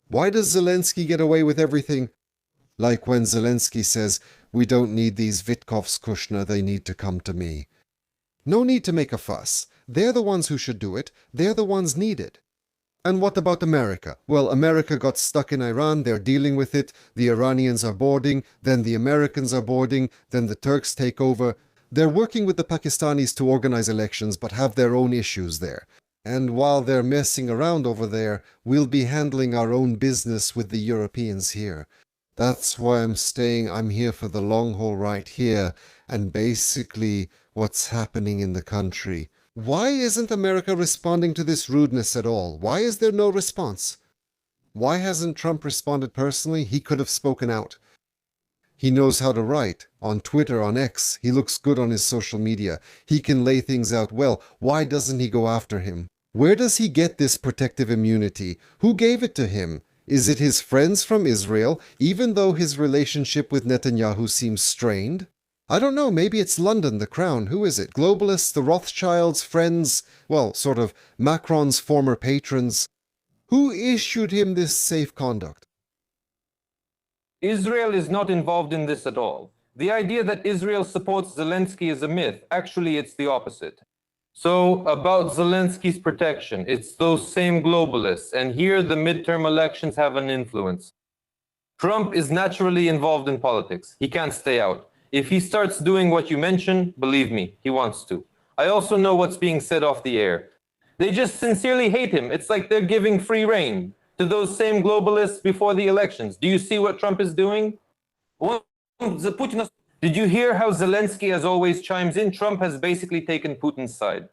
Why does Zelensky get away with everything? Like when Zelensky says, "We don't need these Witkoffs, Kushner, they need to come to me." No need to make a fuss. They're the ones who should do it. They're the ones needed. And what about America? Well, America got stuck in Iran, they're dealing with it, the Iranians are boarding, then the Americans are boarding, then the Turks take over. They're working with the Pakistanis to organize elections, but have their own issues there. And while they're messing around over there, we'll be handling our own business with the Europeans here. That's why I'm here for the long haul right here, and basically what's happening in the country. Why isn't America responding to this rudeness at all? Why is there no response? Why hasn't Trump responded personally? He could have spoken out. He knows how to write. On Twitter, on X, he looks good on his social media. He can lay things out well. Why doesn't he go after him? Where does he get this protective immunity? Who gave it to him? Is it his friends from Israel, even though his relationship with Netanyahu seems strained? I don't know, maybe it's London, the Crown. Who is it? Globalists, the Rothschilds, friends, well, sort of Macron's former patrons. Who issued him this safe conduct? Israel is not involved in this at all. The idea that Israel supports Zelensky is a myth. Actually, it's the opposite. So, about Zelensky's protection, it's those same globalists, and here the midterm elections have an influence. Trump is naturally involved in politics. He can't stay out. If he starts doing what you mentioned, believe me, he wants to. I also know what's being said off the air. They just sincerely hate him. It's like they're giving free rein to those same globalists before the elections. Do you see what Trump is doing? Did you hear how Zelensky, as always, chimes in? Trump has basically taken Putin's side.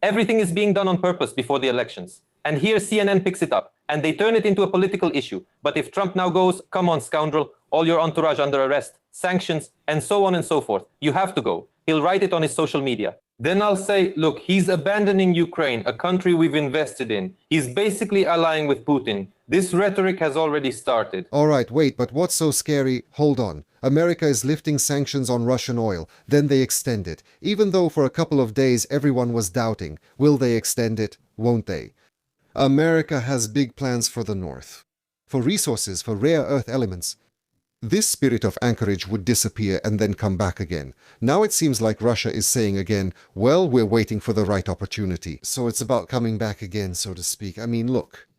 Everything is being done on purpose before the elections. And here CNN picks it up, and they turn it into a political issue. But if Trump now goes, "Come on, scoundrel, all your entourage under arrest, sanctions, and so on and so forth, you have to go," he'll write it on his social media. Then I'll say, look, he's abandoning Ukraine, a country we've invested in. He's basically allying with Putin. This rhetoric has already started. All right, wait, but what's so scary? Hold on. America is lifting sanctions on Russian oil. Then they extend it. Even though for a couple of days everyone was doubting. Will they extend it? Won't they? America has big plans for the North. For resources, for rare earth elements. This spirit of anchorage would disappear and then come back again. Now it seems like Russia is saying again, well, we're waiting for the right opportunity. So it's about coming back again, so to speak. I mean, look.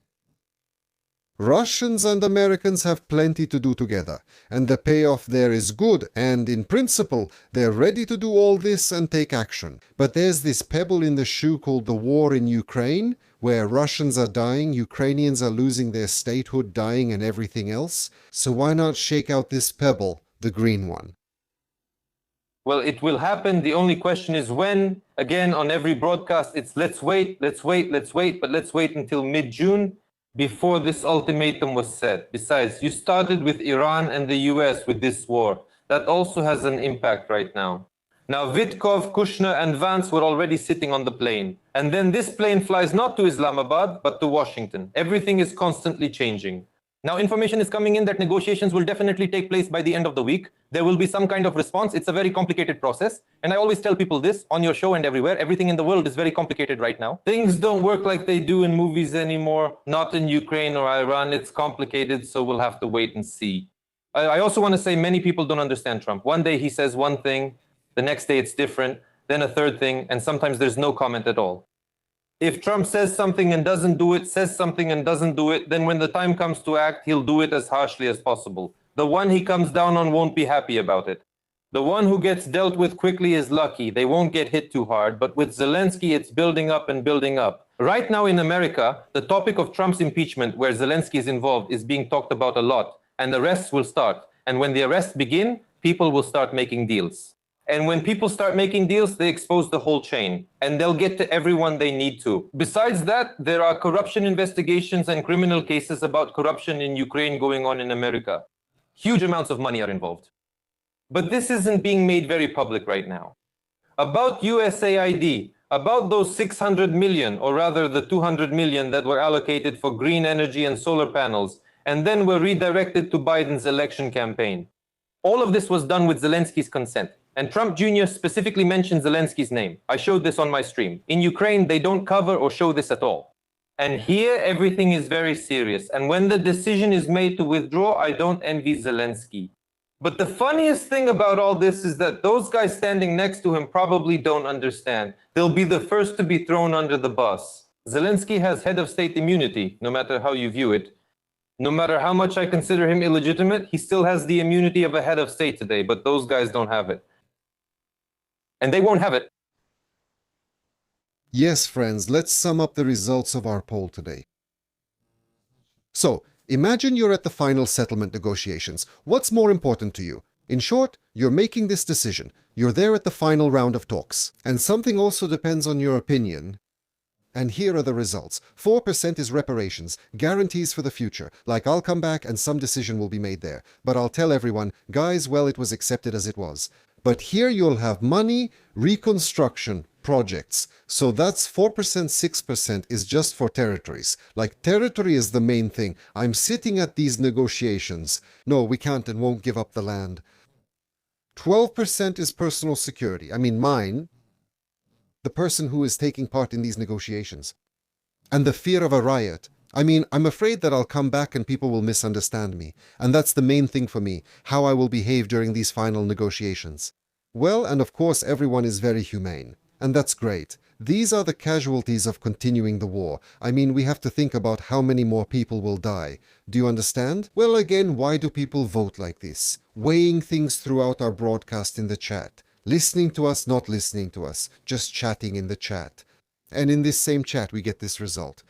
Russians and Americans have plenty to do together, and the payoff there is good, and in principle, they're ready to do all this and take action. But there's this pebble in the shoe called the war in Ukraine, where Russians are dying, Ukrainians are losing their statehood, dying, and everything else. So why not shake out this pebble, the green one? Well, it will happen. The only question is when. Again, on every broadcast, it's let's wait, but let's wait until mid-June before this ultimatum was set. Besides, you started with Iran and the US with this war. That also has an impact right now. Now, Witkov, Kushner, and Vance were already sitting on the plane. And then this plane flies not to Islamabad, but to Washington. Everything is constantly changing. Now, information is coming in that negotiations will definitely take place by the end of the week. There will be some kind of response. It's a very complicated process. And I always tell people this on your show and everywhere. Everything in the world is very complicated right now. Things don't work like they do in movies anymore. Not in Ukraine or Iran. It's complicated, so we'll have to wait and see. I also want to say many people don't understand Trump. One day he says one thing, the next day it's different, then a third thing, and sometimes there's no comment at all. If Trump says something and doesn't do it, says something and doesn't do it, then when the time comes to act, he'll do it as harshly as possible. The one he comes down on won't be happy about it. The one who gets dealt with quickly is lucky. They won't get hit too hard. But with Zelensky, it's building up and building up. Right now in America, the topic of Trump's impeachment, where Zelensky is involved, is being talked about a lot. And the arrests will start. And when the arrests begin, people will start making deals. And when people start making deals, they expose the whole chain. And they'll get to everyone they need to. Besides that, there are corruption investigations and criminal cases about corruption in Ukraine going on in America. Huge amounts of money are involved. But this isn't being made very public right now. About USAID, about those 600 million, or rather the 200 million that were allocated for green energy and solar panels, and then were redirected to Biden's election campaign. All of this was done with Zelensky's consent. And Trump Jr. specifically mentioned Zelensky's name. I showed this on my stream. In Ukraine, they don't cover or show this at all. And here, everything is very serious. And when the decision is made to withdraw, I don't envy Zelensky. But the funniest thing about all this is that those guys standing next to him probably don't understand. They'll be the first to be thrown under the bus. Zelensky has head of state immunity, no matter how you view it. No matter how much I consider him illegitimate, he still has the immunity of a head of state today, but those guys don't have it. And they won't have it. Yes, friends, let's sum up the results of our poll today. So, imagine you're at the final settlement negotiations. What's more important to you? In short, you're making this decision. You're there at the final round of talks. And something also depends on your opinion. And here are the results. 4% is reparations, guarantees for the future, like I'll come back and some decision will be made there. But I'll tell everyone, guys, well, it was accepted as it was. But here you'll have money, reconstruction, projects. So that's 4%, 6% is just for territories. Like territory is the main thing. I'm sitting at these negotiations. No, we can't and won't give up the land. 12% is personal security. I mean mine, the person who is taking part in these negotiations. And the fear of a riot. I mean, I'm afraid that I'll come back and people will misunderstand me. And that's the main thing for me, how I will behave during these final negotiations. Well, and of course everyone is very humane. And that's great. These are the casualties of continuing the war. I mean, we have to think about how many more people will die. Do you understand? Well, again, why do people vote like this? Weighing things throughout our broadcast in the chat. Listening to us, not listening to us. Just chatting in the chat. And in this same chat, we get this result.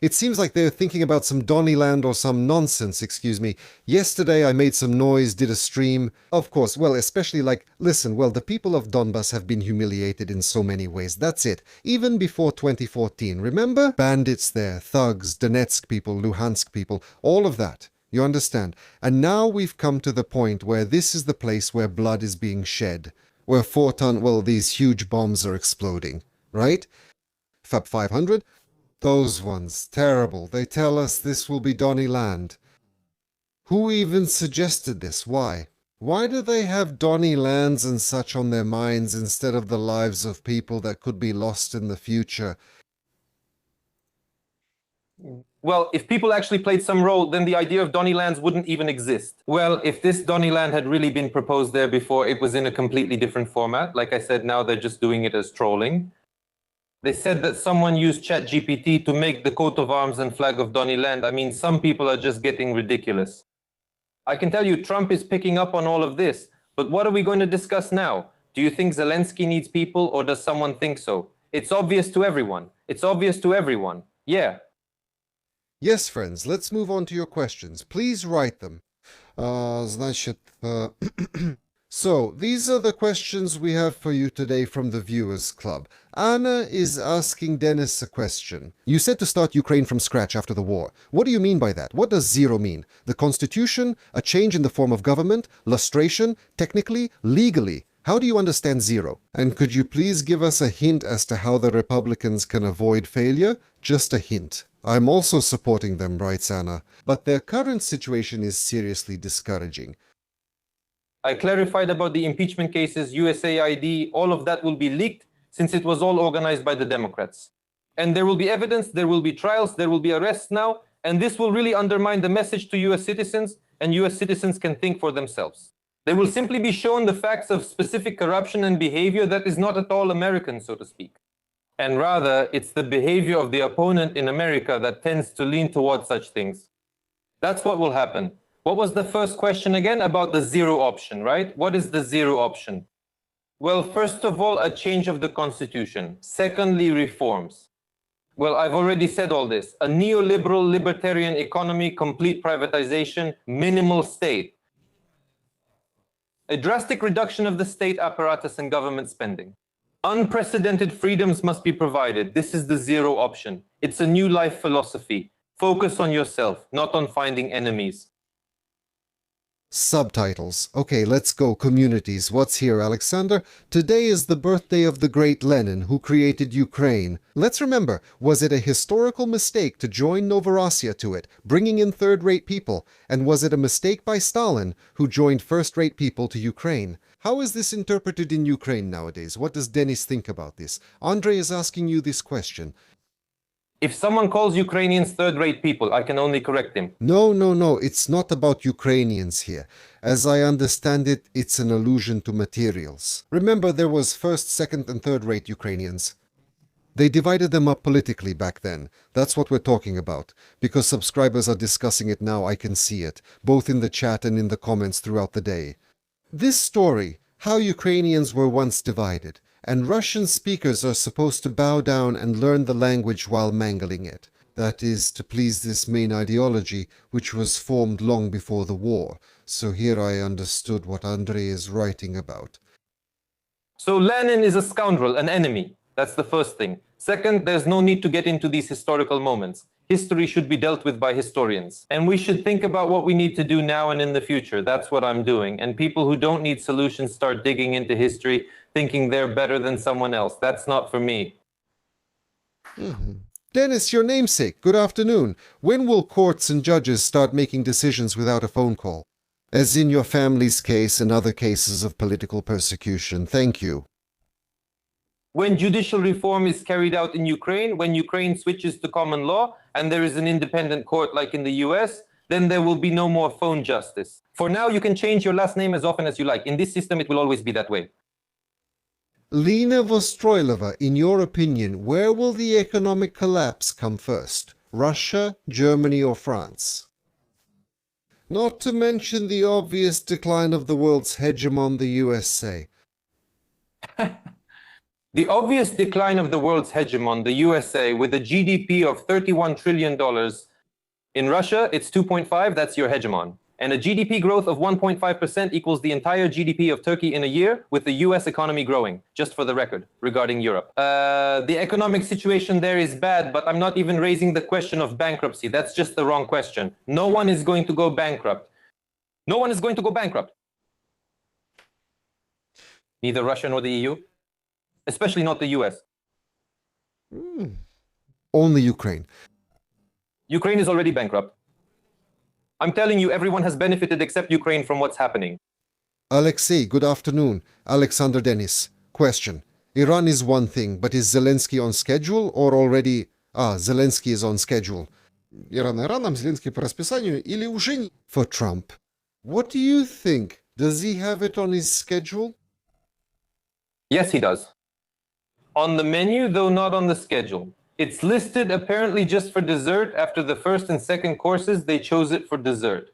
It seems like they're thinking about some Donnyland or some nonsense, excuse me. Yesterday I made some noise, did a stream. Of course, well, especially like, listen, well, the people of Donbas have been humiliated in so many ways. That's it. Even before 2014, remember? Bandits there, thugs, Donetsk people, Luhansk people, all of that. You understand? And now we've come to the point where this is the place where blood is being shed. Where these huge bombs are exploding. Right? Fab 500? Those ones, terrible. They tell us this will be Donny Land. Who even suggested this? Why? Why do they have Donny Lands and such on their minds instead of the lives of people that could be lost in the future? Well, if people actually played some role, then the idea of Donny Lands wouldn't even exist. Well, if this Donny Land had really been proposed there before, it was in a completely different format. Like I said, now they're just doing it as trolling. They said that someone used ChatGPT to make the coat of arms and flag of Donny Land. I mean, some people are just getting ridiculous. I can tell you Trump is picking up on all of this, but what are we going to discuss now? Do you think Zelensky needs people, or does someone think so? It's obvious to everyone. It's obvious to everyone. Yeah. Yes, friends, let's move on to your questions. Please write them. So, these are the questions we have for you today from the Viewers Club. Anna is asking Dennis a question. You said to start Ukraine from scratch after the war. What do you mean by that? What does zero mean? The constitution? A change in the form of government? Lustration? Technically? Legally? How do you understand zero? And could you please give us a hint as to how the Republicans can avoid failure? Just a hint. I'm also supporting them, writes Anna. But their current situation is seriously discouraging. I clarified about the impeachment cases, USAID, all of that will be leaked since it was all organized by the Democrats. And there will be evidence, there will be trials, there will be arrests now, and this will really undermine the message to US citizens, and US citizens can think for themselves. They will simply be shown the facts of specific corruption and behavior that is not at all American, so to speak. And rather, it's the behavior of the opponent in America that tends to lean towards such things. That's what will happen. What was the first question again? About the zero option, right? What is the zero option? Well, first of all, a change of the constitution. Secondly, reforms. Well, I've already said all this. A neoliberal libertarian economy, complete privatization, minimal state. A drastic reduction of the state apparatus and government spending. Unprecedented freedoms must be provided. This is the zero option. It's a new life philosophy. Focus on yourself, not on finding enemies. Subtitles. Okay, let's go. Communities. What's here, Alexander? Today is the birthday of the great Lenin, who created Ukraine. Let's remember, was it a historical mistake to join Novorossiya to it, bringing in third-rate people? And was it a mistake by Stalin, who joined first-rate people to Ukraine? How is this interpreted in Ukraine nowadays? What does Denis think about this? Andrei is asking you this question. If someone calls Ukrainians third-rate people, I can only correct him. No. It's not about Ukrainians here. As I understand it, it's an allusion to materials. Remember, there was first, second, and third-rate Ukrainians. They divided them up politically back then. That's what we're talking about. Because subscribers are discussing it now, I can see it, both in the chat and in the comments throughout the day. This story, how Ukrainians were once divided, and Russian speakers are supposed to bow down and learn the language while mangling it. That is, to please this main ideology, which was formed long before the war. So here I understood what Andrei is writing about. So Lenin is a scoundrel, an enemy. That's the first thing. Second, there's no need to get into these historical moments. History should be dealt with by historians. And we should think about what we need to do now and in the future. That's what I'm doing. And people who don't need solutions start digging into history, thinking they're better than someone else. That's not for me. Denis, your namesake, good afternoon. When will courts and judges start making decisions without a phone call? As in your family's case and other cases of political persecution. Thank you. When judicial reform is carried out in Ukraine, when Ukraine switches to common law and there is an independent court like in the US, then there will be no more phone justice. For now, you can change your last name as often as you like. In this system, it will always be that way. Lena Vostroilova, in your opinion, where will the economic collapse come first? Russia, Germany, or France? Not to mention the obvious decline of the world's hegemon, the USA. The obvious decline of the world's hegemon, the USA, with a GDP of $31 trillion. In Russia, it's 2.5, that's your hegemon. And a GDP growth of 1.5% equals the entire GDP of Turkey in a year, with the US economy growing, just for the record, regarding Europe. The economic situation there is bad, but I'm not even raising the question of bankruptcy. That's just the wrong question. No one is going to go bankrupt. No one is going to go bankrupt. Neither Russia nor the EU. Especially not the US. Only Ukraine. Ukraine is already bankrupt. I'm telling you, everyone has benefited except Ukraine from what's happening. Alexei, good afternoon. Alexander Denis. Question. Iran is one thing, but is Zelensky on schedule or already... Zelensky is on schedule. Иран Ираном, Зеленский по расписанию или уже не... For Trump. What do you think? Does he have it on his schedule? Yes, he does. On the menu, though not on the schedule. It's listed apparently just for dessert. After the first and second courses, they chose it for dessert.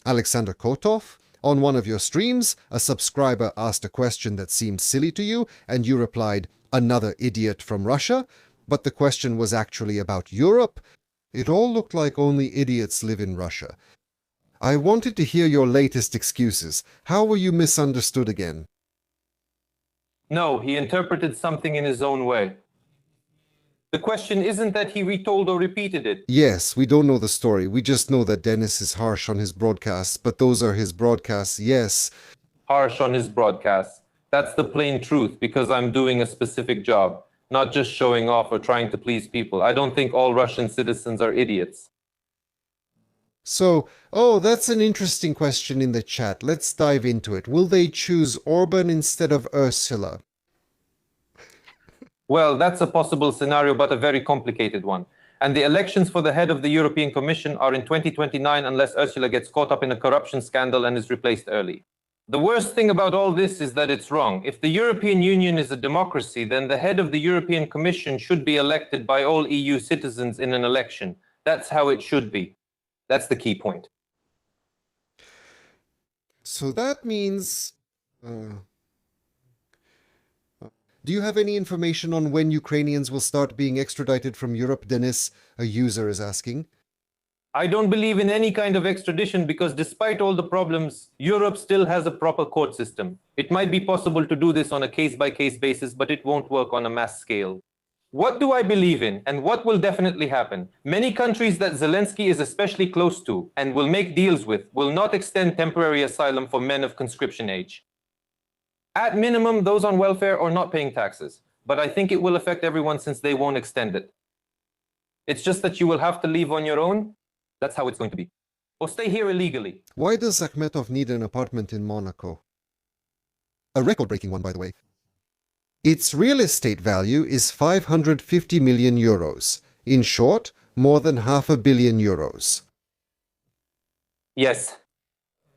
Alexander Kotov? On one of your streams, a subscriber asked a question that seemed silly to you, and you replied, "Another idiot from Russia?" But the question was actually about Europe. It all looked like only idiots live in Russia. I wanted to hear your latest excuses. How were you misunderstood again? No, he interpreted something in his own way. The question isn't that he retold or repeated it. Yes, we don't know the story. We just know that Denis is harsh on his broadcasts, but those are his broadcasts, yes. Harsh on his broadcasts. That's the plain truth, because I'm doing a specific job, not just showing off or trying to please people. I don't think all Russian citizens are idiots. So, that's an interesting question in the chat. Let's dive into it. Will they choose Orban instead of Ursula? Well, that's a possible scenario, but a very complicated one. And the elections for the head of the European Commission are in 2029 unless Ursula gets caught up in a corruption scandal and is replaced early. The worst thing about all this is that it's wrong. If the European Union is a democracy, then the head of the European Commission should be elected by all EU citizens in an election. That's how it should be. That's the key point. So that means... Do you have any information on when Ukrainians will start being extradited from Europe, Denis? A user is asking. I don't believe in any kind of extradition because despite all the problems, Europe still has a proper court system. It might be possible to do this on a case-by-case basis, but it won't work on a mass scale. What do I believe in, and what will definitely happen? Many countries that Zelensky is especially close to and will make deals with will not extend temporary asylum for men of conscription age. At minimum, those on welfare or not paying taxes. But I think it will affect everyone since they won't extend it. It's just that you will have to leave on your own. That's how it's going to be. Or stay here illegally. Why does Akhmetov need an apartment in Monaco? A record-breaking one, by the way. Its real estate value is 550 million euros. In short, more than €500 million. Yes.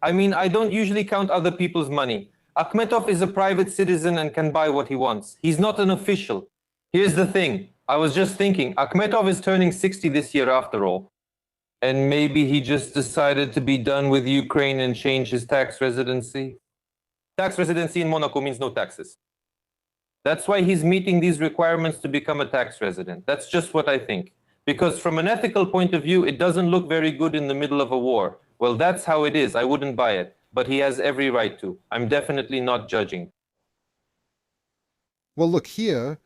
I mean, I don't usually count other people's money. Akhmetov is a private citizen and can buy what he wants. He's not an official. Here's the thing. I was just thinking, Akhmetov is turning 60 this year after all. And maybe he just decided to be done with Ukraine and change his tax residency. Tax residency in Monaco means no taxes. That's why he's meeting these requirements to become a tax resident. That's just what I think. Because from an ethical point of view, it doesn't look very good in the middle of a war. Well, that's how it is. I wouldn't buy it. But he has every right to. I'm definitely not judging. Well, look here.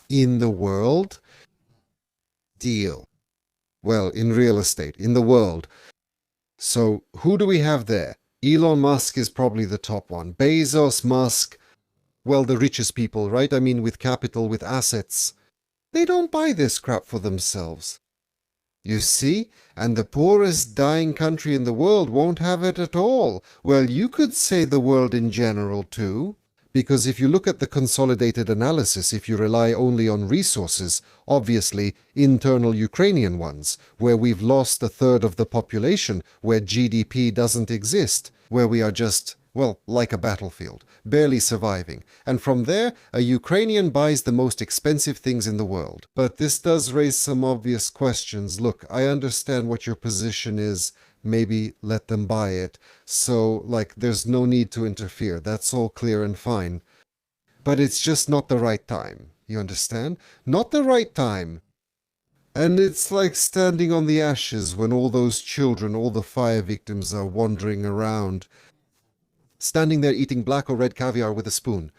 In the world, deal. Well, in real estate, in the world. So, who do we have there? Elon Musk is probably the top one. Bezos, Musk, well, the richest people, right? I mean, with capital, with assets. They don't buy this crap for themselves. You see? And the poorest dying country in the world won't have it at all. Well, you could say the world in general too. Because if you look at the consolidated analysis, if you rely only on resources, obviously internal Ukrainian ones, where we've lost a third of the population, where GDP doesn't exist, where we are just, well, like a battlefield, barely surviving. And from there, a Ukrainian buys the most expensive things in the world. But this does raise some obvious questions. Look, I understand what your position is. Maybe let them buy it. So, like, there's no need to interfere. That's all clear and fine. But it's just not the right time. You understand? Not the right time. And it's like standing on the ashes when all those children, all the fire victims are wandering around. Standing there eating black or red caviar with a spoon.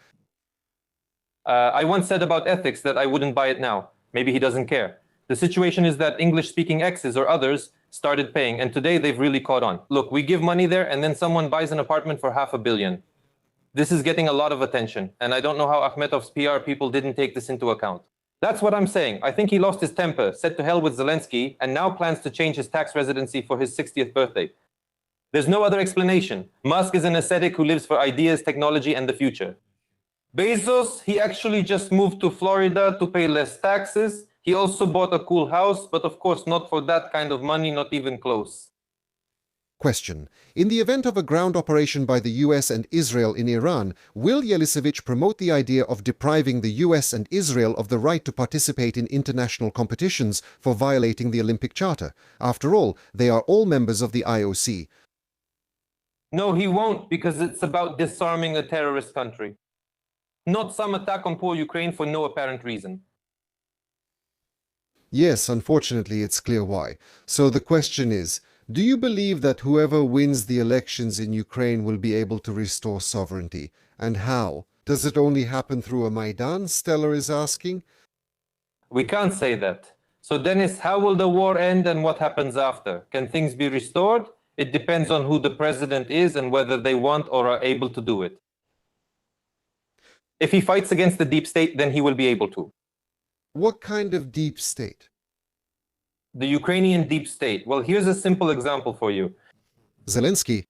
I once said about ethics that I wouldn't buy it now. Maybe he doesn't care. The situation is that English-speaking exes or others started paying, and today they've really caught on. Look, we give money there, and then someone buys an apartment for $500 million. This is getting a lot of attention, and I don't know how Akhmetov's PR people didn't take this into account. That's what I'm saying. I think he lost his temper, said to hell with Zelensky, and now plans to change his tax residency for his 60th birthday. There's no other explanation. Musk is an ascetic who lives for ideas, technology, and the future. Bezos, he actually just moved to Florida to pay less taxes. He also bought a cool house, but of course not for that kind of money, not even close. Question. In the event of a ground operation by the US and Israel in Iran, will Yeliseevich promote the idea of depriving the US and Israel of the right to participate in international competitions for violating the Olympic Charter? After all, they are all members of the IOC. No, he won't, because it's about disarming a terrorist country. Not some attack on poor Ukraine for no apparent reason. Yes, unfortunately, it's clear why. So the question is, do you believe that whoever wins the elections in Ukraine will be able to restore sovereignty? And how? Does it only happen through a Maidan? Stellar is asking. We can't say that. So Dennis, how will the war end and what happens after? Can things be restored? It depends on who the president is and whether they want or are able to do it. If he fights against the deep state, then he will be able to. What kind of deep state? The Ukrainian deep state. Well, here's a simple example for you. Zelensky.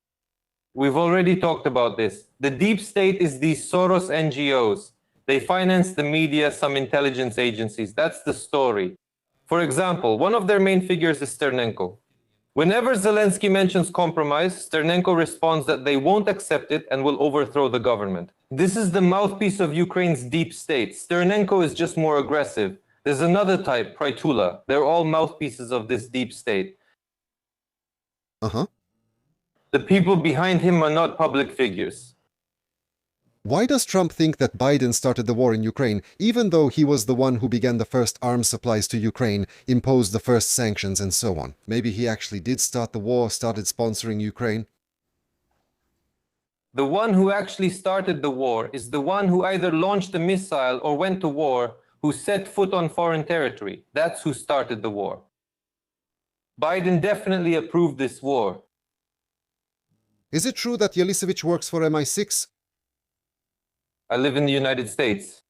We've already talked about this. The deep state is these Soros NGOs. They finance the media, some intelligence agencies. That's the story. For example, one of their main figures is Sternenko. Whenever Zelensky mentions compromise, Sternenko responds that they won't accept it and will overthrow the government. This is the mouthpiece of Ukraine's deep state. Sternenko is just more aggressive. There's another type, Prytula. They're all mouthpieces of this deep state. Uh-huh. The people behind him are not public figures. Why does Trump think that Biden started the war in Ukraine, even though he was the one who began the first arms supplies to Ukraine, imposed the first sanctions, and so on? Maybe he actually did start the war, started sponsoring Ukraine? The one who actually started the war is the one who either launched a missile or went to war, who set foot on foreign territory. That's who started the war. Biden definitely approved this war. Is it true that Yeliseevich works for MI6? I live in the United States.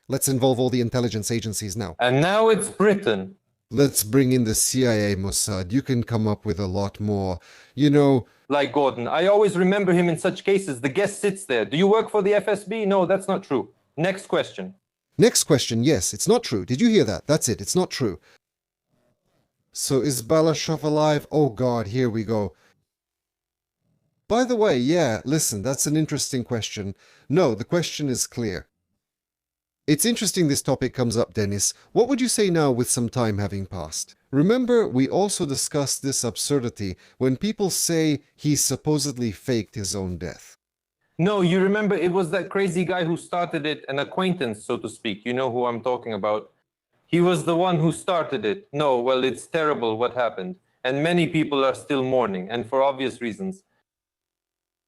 Let's involve all the intelligence agencies now. And now it's Britain. Let's bring in the CIA, Mossad. You can come up with a lot more. You know, Like Gordon. I always remember him in such cases. The guest sits there. Do you work for the FSB? No, that's not true. Next question. next question, yes, it's not true. Did you hear that? That's it, it's not true. So is Balashov alive? Oh God, here we go. By the way, yeah, listen, that's an interesting question. No, the question is clear. It's interesting this topic comes up, Dennis. What would you say now with some time having passed? Remember, we also discussed this absurdity when people say he supposedly faked his own death. No, you remember it was that crazy guy who started it, an acquaintance, so to speak. You know who I'm talking about. He was the one who started it. No, well, it's terrible what happened. And many people are still mourning, and for obvious reasons.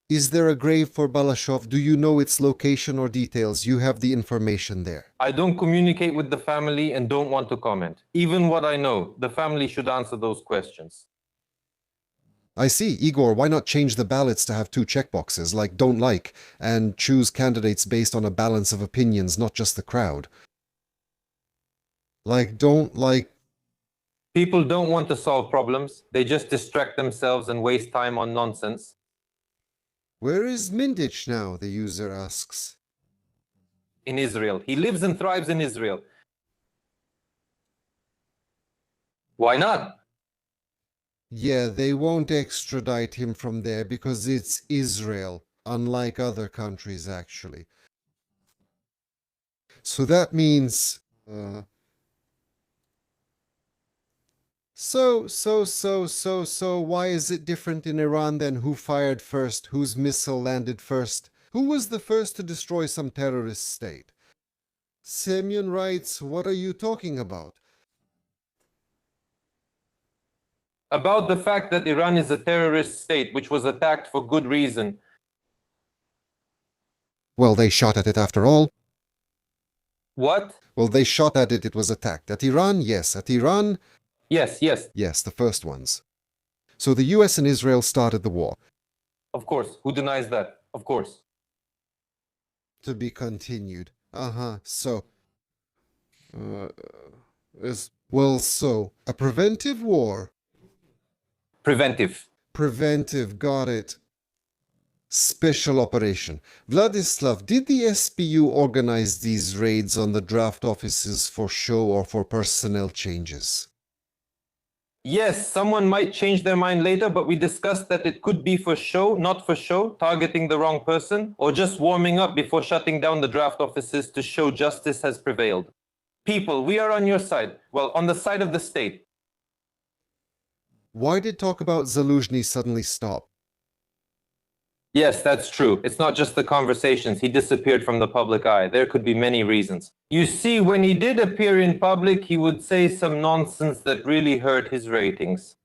Is there a grave for Balashov? Do you know its location or details? You have the information there. I don't communicate with the family and don't want to comment. Even what I know, the family should answer those questions. I see. Igor, why not change the ballots to have two checkboxes, like don't like, and choose candidates based on a balance of opinions, not just the crowd? Like don't like... People don't want to solve problems. They just distract themselves and waste time on nonsense. Where is Mindich now? The user asks. In Israel. He lives and thrives in Israel. Why not? Yeah, they won't extradite him from there because it's Israel, unlike other countries, actually. So that means... So, why is it different in Iran then? Who fired first? Whose missile landed first? Who was the first to destroy some terrorist state? Semyon writes, what are you talking about? About the fact that Iran is a terrorist state which was attacked for good reason. Well, they shot at it after all. What? Well, they shot at it, it was attacked. At Iran, yes. At Iran, Yes, yes, yes, the first ones. So the US and Israel started the war. of course. Who denies that? Of course. To be continued. So. So, a preventive war. Preventive. Preventive, got it. Special operation. Vladislav, did the SBU organize these raids on the draft offices for show or for personnel changes? Yes, someone might change their mind later, but we discussed that it could be for show, not for show, targeting the wrong person, or just warming up before shutting down the draft offices to show justice has prevailed. People, we are on your side. Well, on the side of the state. Why did talk about Zelensky suddenly stop? Yes, that's true. It's not just the conversations. He disappeared from the public eye. There could be many reasons. You see, when he did appear in public, he would say some nonsense that really hurt his ratings.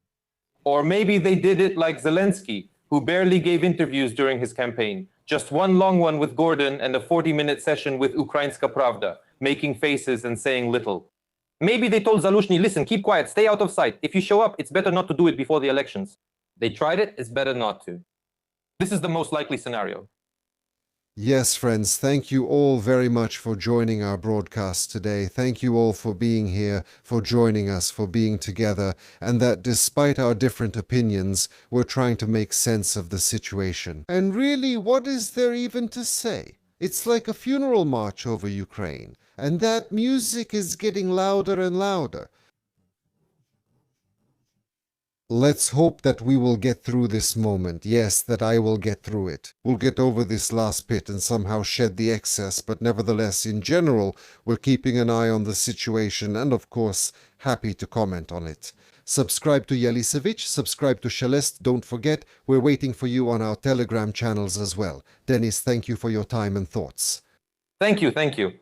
Or maybe they did it like Zelensky, who barely gave interviews during his campaign. Just one long one with Gordon and a 40-minute session with Ukrainska Pravda, making faces and saying little. Maybe they told Zaluzhny, listen, keep quiet, stay out of sight. If you show up, it's better not to do it before the elections. They tried it, it's better not to. This is the most likely scenario. Yes, friends, thank you all very much for joining our broadcast today. Thank you all for being here, for joining us, for being together, and that despite our different opinions, we're trying to make sense of the situation. And really, what is there even to say? It's like a funeral march over Ukraine, and that music is getting louder and louder. Let's hope that we will get through this moment. Yes, that I will get through it. We'll get over this last pit and somehow shed the excess, but nevertheless, in general, we're keeping an eye on the situation and, of course, happy to comment on it. Subscribe to Yeliseevich, subscribe to Shelest. Don't forget, we're waiting for you on our Telegram channels as well. Dennis, thank you for your time and thoughts. Thank you, thank you.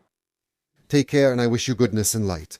Take care, and I wish you goodness and light.